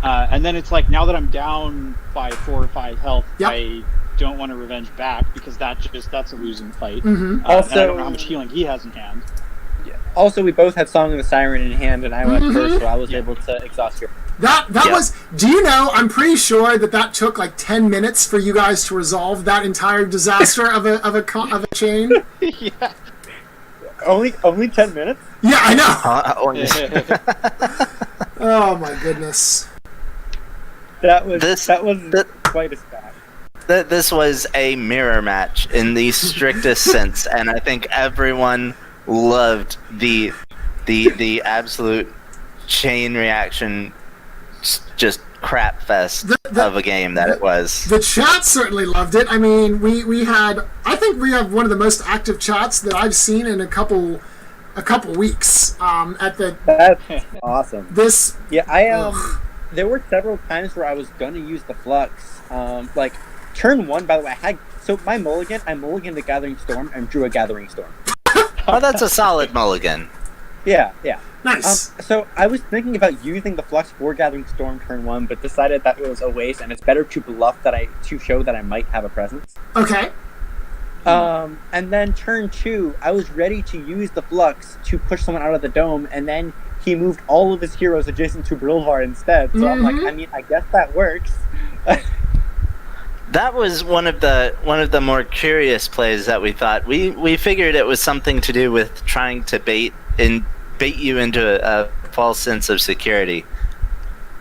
And then it's like, now that I'm down by 4 or 5 health, Yep. I don't want to revenge back because that's a losing fight. Mhm. And I don't know how much healing he has in hand. Also, we both had Song of the Siren in hand, and I went first, so I was Yeah. able to exhaust your. That was. Do you know? I'm pretty sure that took like 10 minutes for you guys to resolve that entire disaster of a chain. Yeah. Only 10 minutes. Yeah, I know. Oh my goodness. That was This- quite a stat. This was a mirror match in the strictest sense, and I think everyone loved the absolute chain reaction, just crap fest of a game that it was. The chat certainly loved it. I mean, I think we have one of the most active chats that I've seen in a couple weeks. That's awesome. This. Yeah, there were several times where I was gonna use the flux. Like turn 1, by the way, my mulligan. I mulliganed the Gathering Storm and drew a Gathering Storm. Oh, that's a solid mulligan. Yeah. Nice. So I was thinking about using the flux for Gathering Storm turn 1, but decided that it was a waste, and it's better to bluff to show that I might have a presence. Okay. And then turn 2, I was ready to use the flux to push someone out of the dome, and then he moved all of his heroes adjacent to Brilvar instead. So I'm like, I mean, I guess that works. That was one of the more curious plays that we thought. We figured it was something to do with trying to bait you into a false sense of security.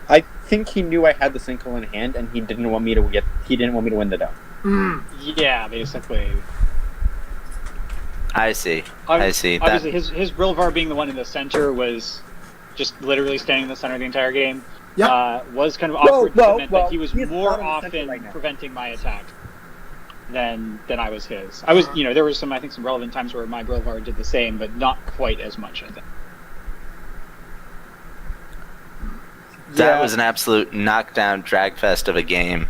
I think he knew I had the Sinkhole in hand, and he didn't want me to win the dome. Yeah, basically. I see. Obviously, his Brilvar being the one in the center was just literally standing in the center the entire game. Yep. Was kind of awkward. Well, that he was he's more not in the center often right now. preventing my attack than I was his. I was, there was some relevant times where my Brilvar did the same, but not quite as much, I think. That was an absolute knockdown dragfest of a game.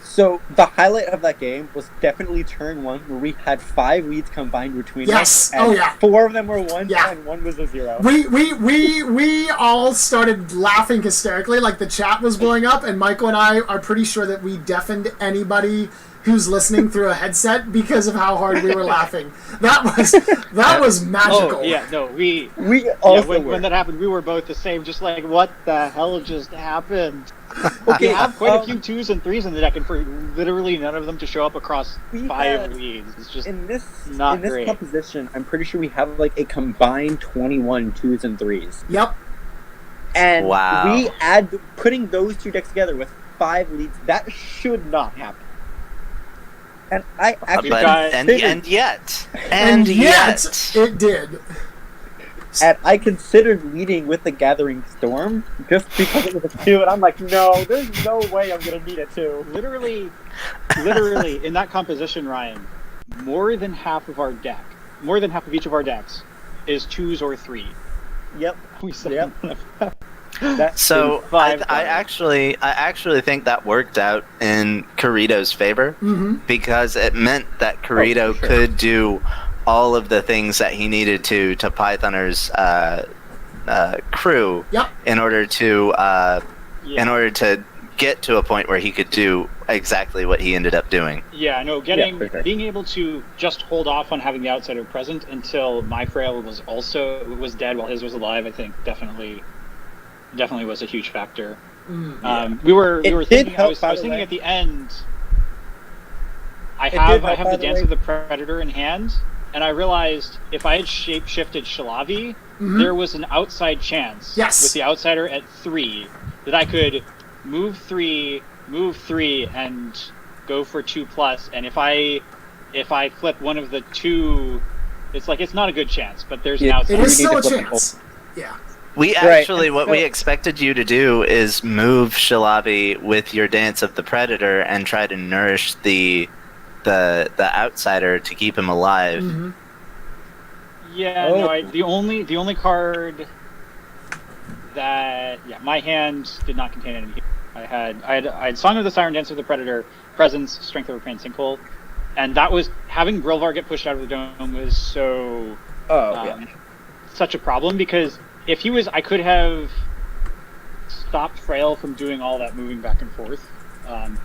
So the highlight of that game was definitely turn 1, where we had 5 leads combined between Yes. us. And Oh, yeah. 4 of them were 1, Yeah. and 1 was a 0. We all started laughing hysterically, like the chat was blowing up, and Michael and I are pretty sure that we deafened anybody who's listening through a headset because of how hard we were laughing. That was magical. Oh yeah, no, we also when that happened, we were both the same. Just like, what the hell just happened? Okay, We have quite a few 2s and 3s in the deck, and for literally none of them to show up across We 5 had- leads. It's just in this not great. composition, I'm pretty sure we have like a combined 21 2s and 3s. Yep. And Wow. we add putting those 2 decks together with 5 leads, that should not happen. And I actually And yet it did. and I considered leading with the Gathering Storm just because it was a 2, and I'm like, no, there's no way I'm gonna need a 2. literally in that composition, Ryan, more than half of each of our decks is 2s or 3. Yep. We said Yep. that. So in 5 I actually think that worked out in Kirito's favor, because it meant that Kirito for sure. could do all of the things that he needed to Pythoner's crew Yep. in order to get to a point where he could do exactly what he ended up doing. Yeah, no, for sure. being able to just hold off on having the outsider present until my Frail was dead while his was alive, I think definitely was a huge factor. We were It did thinking. help, I was by the thinking way. at the end. I It did have help, by the the Dance way. of the Predator in hand, and I realized if I had shape-shifted Shalavi, there was an outside chance Yes. with the outsider at 3 that I could move 3, and go for 2+. And if I flip one of the 2, it's not a good chance, but there's an Yeah, outside. It is You need still to a flip chance. Yeah. We Right, actually, and what so- we expected you to do is move Shalavi with your Dance of the Predator and try to nourish the outsider to keep him alive. Yeah, Oh. no, the only card that my hand did not contain any. I had Song of the Siren, Dance of the Predator, Presence, Strength of a Praying Sinkhole, And that was having Brilvar get pushed out of the dome was so such a problem, because if he was, I could have stopped Frail from doing all that moving back and forth. And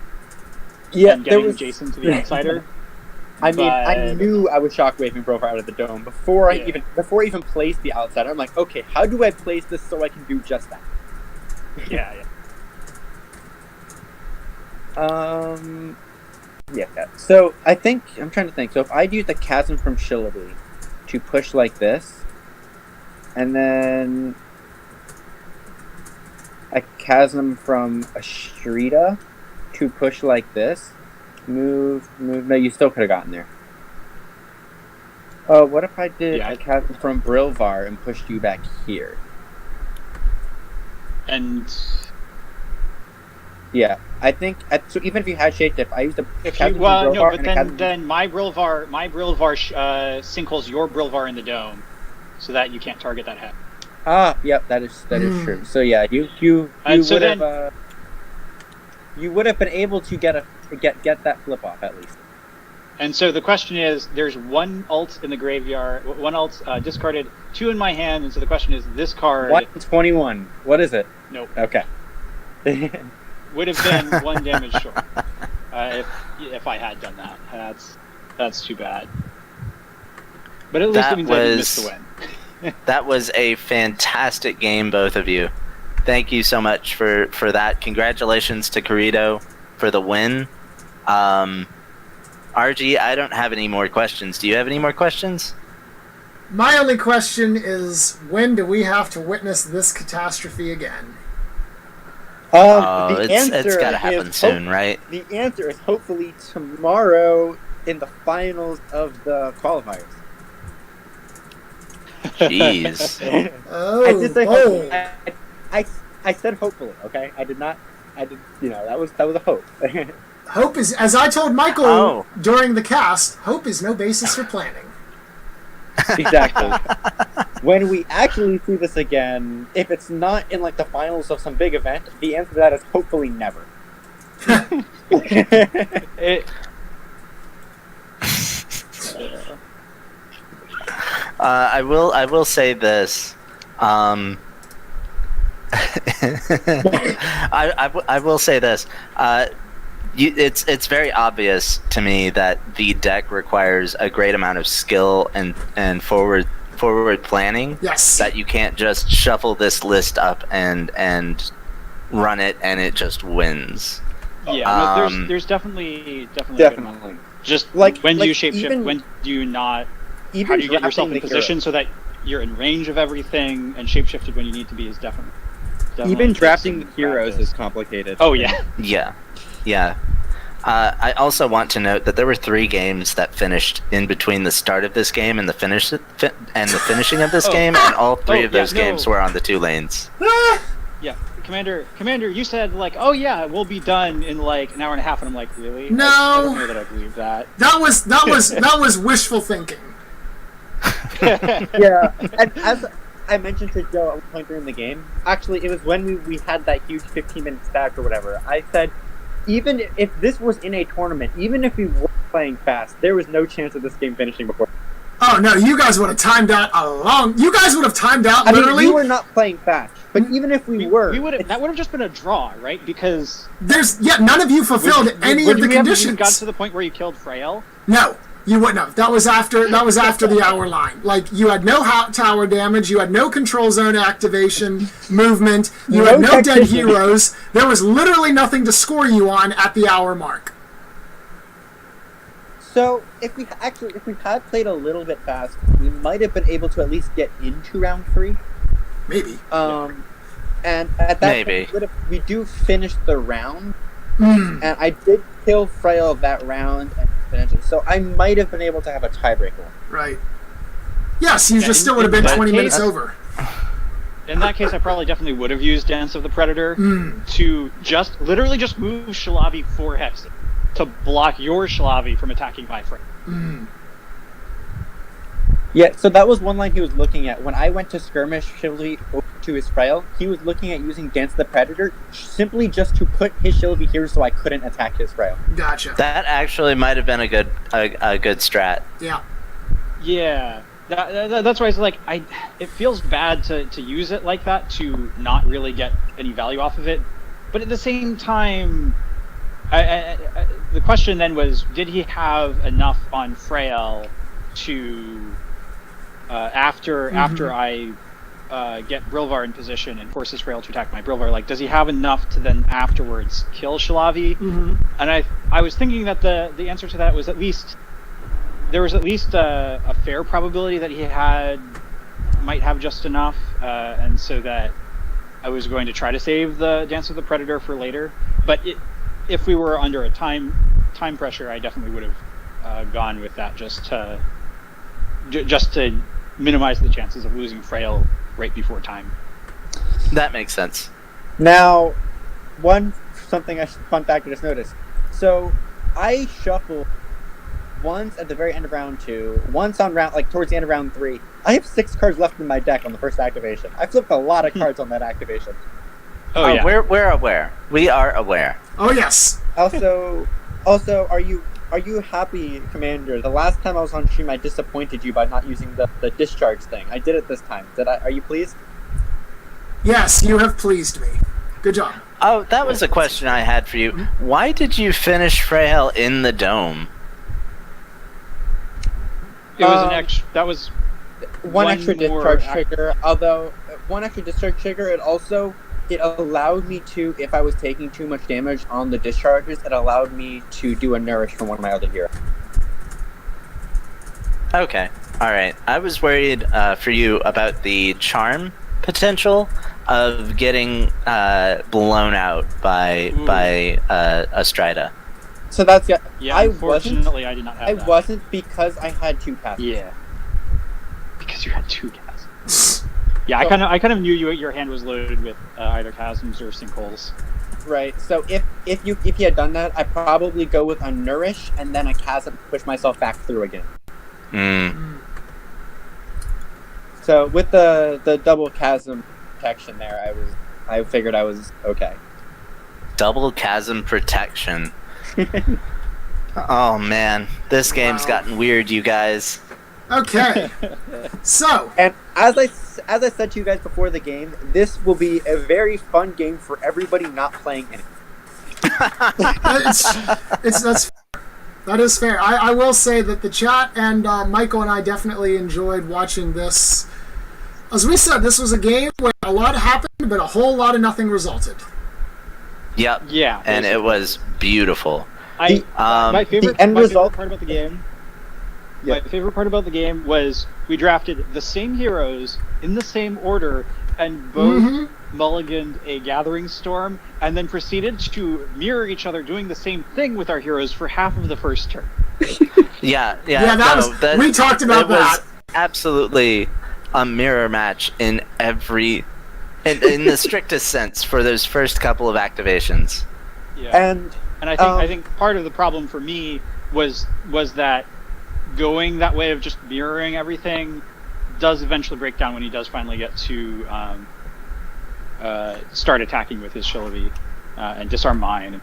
getting Jason to the outsider. I mean, I knew I was shockwaving Brilvar out of the dome before I even placed the outsider. I'm like, okay, how do I place this so I can do just that? Yeah. So I think I'm trying to think. So if I'd use the chasm from Shillaby to push like this, and then a chasm from Astrida to push like this, move. No, you still could have gotten there. Oh, what if I did a chasm from Brilvar and pushed you back here? And yeah, I think so. Even if you had shapeshift, I used a chasm from well, Brilvar no, but and a chasm then my Brilvar sinkholes your Brilvar in the dome, so that you can't target that head. Yep, that is true. So yeah, you would have been able to get that flip off at least. And so the question is, there's one ult in the graveyard, one ult discarded, 2 in my hand, and so the question is, this card 121. What is it? Nope. Okay. Would have been 1 damage short if I had done that. That's too bad. But at least it means I didn't miss the win. That was a fantastic game, both of you. Thank you so much for that. Congratulations to Kirito for the win. RG, I don't have any more questions. Do you have any more questions? My only question is, when do we have to witness this catastrophe again? It's got to happen soon, right? The answer is hopefully tomorrow in the finals of the qualifiers. Jeez. I did say hopefully. I said hopefully. Okay, I did not. That was a hope. Hope is, as I told Michael during the cast, hope is no basis for planning. Exactly. When we actually see this again, if it's not in like the finals of some big event, the answer to that is hopefully never. I will say this. I will say this. It's very obvious to me that the deck requires a great amount of skill and forward planning. Yes. That you can't just shuffle this list up and run it and it just wins. Yeah, there's definitely. Just when do you shapeshift? When do you not? How do you get yourself in position so that you're in range of everything, and shapeshifted when you need to be is definitely even drafting the heroes is complicated. Oh yeah. Yeah. I also want to note that there were 3 games that finished in between the start of this game and the finishing of this game, and all 3 of those games were on the 2 lanes. Yeah, Commander, you said like, oh yeah, we'll be done in like an hour and a half, and I'm like, really? No, I don't know that I believe that. That was wishful thinking. Yeah, and as I mentioned to Joe at one point during the game, actually, it was when we had that huge 15-minute stack or whatever. I said, even if this was in a tournament, even if we were playing fast, there was no chance of this game finishing before. Oh no, you guys would have timed out You guys would have timed out literally. I mean, we were not playing fast, but even if we were, that would have just been a draw, right? Because none of you fulfilled any of the conditions. Even got to the point where you killed Frail? No. You wouldn't have. That was after the hour line. Like, you had no tower damage, you had no control zone activation, movement, you had no dead heroes. There was literally nothing to score you on at the hour mark. So, if we had played a little bit fast, we might have been able to at least get into round 3. Maybe. And at that point, we do finish the round, and I did kill Frail that round and finish it. So I might have been able to have a tiebreaker. Right. Yes, you just still would have been 20 minutes over. In that case, I probably definitely would have used Dance of the Predator to literally just move Shalavi 4 hexes to block your Shalavi from attacking my friend. Yeah, so that was one line he was looking at. When I went to skirmish Shilvi over to his Frail, he was looking at using Dance the Predator simply just to put his Shilvi here so I couldn't attack his Frail. Gotcha. That actually might have been a good strat. Yeah. Yeah, that's why it's like it feels bad to use it like that, to not really get any value off of it, but at the same time, the question then was, did he have enough on Frail to after I get Brilvar in position and force his Frail to attack my Brilvar, like, does he have enough to then afterwards kill Shalavi? And I was thinking that the answer to that was there was at least a fair probability that he might have just enough, and so that I was going to try to save the Dance of the Predator for later. But if we were under a time pressure, I definitely would have gone with that just to minimize the chances of losing Frail right before time. That makes sense. Now, fun fact I just noticed. So, I shuffled once at the very end of round 2, once on towards the end of round 3. I have 6 cards left in my deck on the first activation. I flipped a lot of cards on that activation. Oh yeah, we're aware. We are aware. Oh yes. Also, are you happy, Commander? The last time I was on stream, I disappointed you by not using the discharge thing. I did it this time. Are you pleased? Yes, you have pleased me. Good job. Oh, that was a question I had for you. Why did you finish Frail in the dome? it was an extra. That was one extra discharge more trigger. Although one extra discharge trigger, it allowed me to, if I was taking too much damage on the discharges, it allowed me to do a nourish from one of my other heroes. Okay, alright. I was worried for you about the charm potential of getting blown out by Astrida. So that's Yeah, unfortunately, I did not have that. I wasn't, because I had 2 passes. Yeah. Because you had 2 chasms. Yeah, I kind of knew your hand was loaded with either chasms or sinkholes. Right. So if you had done that, I'd probably go with a nourish and then a chasm to push myself back through again. So with the double chasm protection there, I figured I was okay. Double chasm protection. Oh man, this game's gotten weird, you guys. Okay. So, and as I said to you guys before the game, this will be a very fun game for everybody not playing in it. That is fair. I will say that the chat and Michael and I definitely enjoyed watching this. As we said, this was a game where a lot happened, but a whole lot of nothing resulted. Yep. Yeah. And it was beautiful. My favorite part about the game. Yeah. My favorite part about the game was we drafted the same heroes in the same order and both mulliganed a Gathering Storm and then proceeded to mirror each other doing the same thing with our heroes for half of the first turn. Yeah, we talked about that. Was absolutely a mirror match in in the strictest sense for those first couple of activations. Yeah. And I think part of the problem for me was that going that way of just mirroring everything does eventually break down when he does finally get to start attacking with his Shilvi and disarm mine.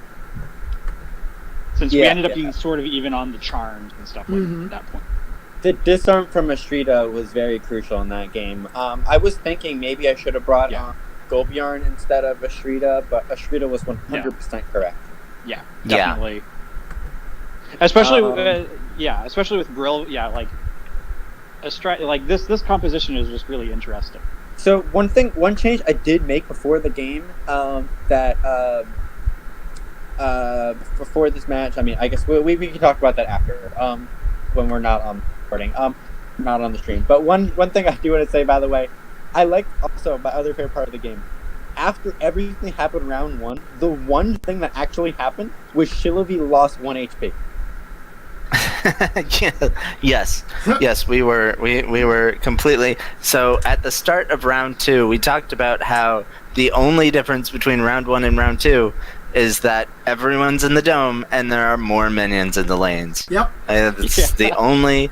Since we ended up being sort of even on the charms and stuff at that point. The disarm from Astrida was very crucial in that game. I was thinking maybe I should have brought Golbyarn instead of Astrida, but Astrida was 100% correct. Yeah, definitely. Especially with Brill, like Astrida, like this composition is just really interesting. So one change I did make before the game, before this match, I mean, I guess we can talk about that after, when we're not recording, not on the stream. But one thing I do want to say, by the way, I like also my other favorite part of the game. After everything happened round 1, the one thing that actually happened was Shilvi lost 1 HP. Yes, we were completely. So at the start of round 2, we talked about how the only difference between round 1 and round 2 is that everyone's in the dome and there are more minions in the lanes. Yep. It's the only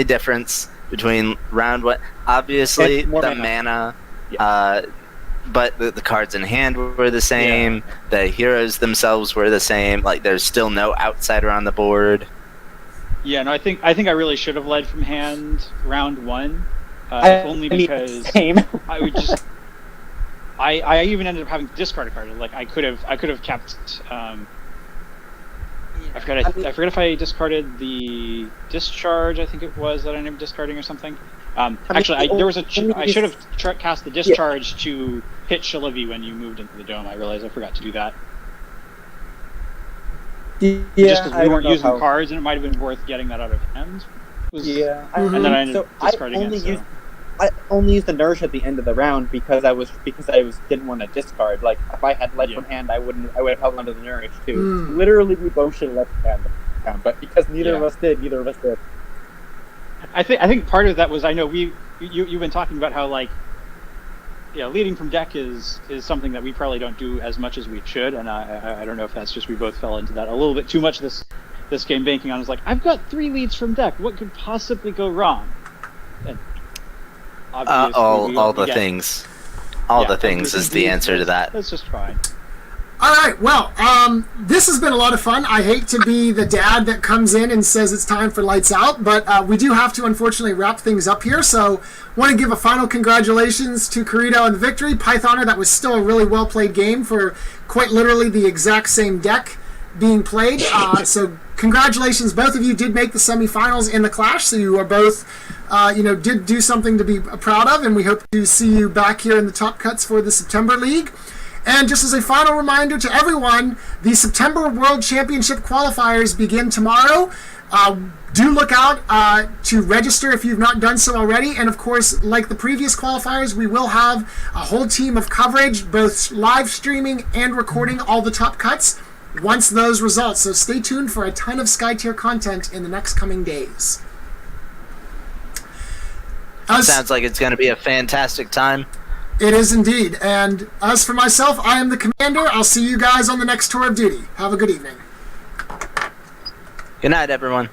difference. between round one. Obviously, And more the mana. mana, but the cards in hand were the same. The heroes themselves were the same. Like, there's still no outsider on the board. Yeah, no, I think I really should have led from hand round one, if only because same. I would just. I even ended up having to discard a card. Like I could have kept. I forgot if I discarded the discharge. I think it was that I ended up discarding or something. Actually, there was I should have cast the discharge to hit Shalavi when you moved into the dome. I realized I forgot to do that. Yeah, Just because we weren't using cards, and it might have been worth getting that out of hand. And then I ended up discarding it. I only used the nourish at the end of the round because I didn't want to discard. Like if I had led from hand, I would have held onto the nourish too. Literally, we both should have led from hand, but because neither of us did. I think part of that was I know you've been talking about how like leading from deck is something that we probably don't do as much as we should, and I don't know if that's just we both fell into that a little bit too much this game, banking on is like I've got 3 leads from deck. What could possibly go wrong? And all the things is the answer to that. That's just fine. All right, well, this has been a lot of fun. I hate to be the dad that comes in and says it's time for lights out, but we do have to, unfortunately, wrap things up here. So want to give a final congratulations to Kirito on the victory. Pythoner, that was still a really well-played game for quite literally the exact same deck being played. So congratulations. Both of you did make the semifinals in the Clash, so you are both, did do something to be proud of, and we hope to see you back here in the top cuts for the September League. And just as a final reminder to everyone, the September World Championship qualifiers begin tomorrow. Do look out to register if you've not done so already. And of course, like the previous qualifiers, we will have a whole team of coverage, both live streaming and recording all the top cuts once those results. So stay tuned for a ton of Skytear content in the next coming days. Sounds like it's going to be a fantastic time. It is indeed. And as for myself, I am the commander. I'll see you guys on the next tour of duty. Have a good evening. Good night, everyone.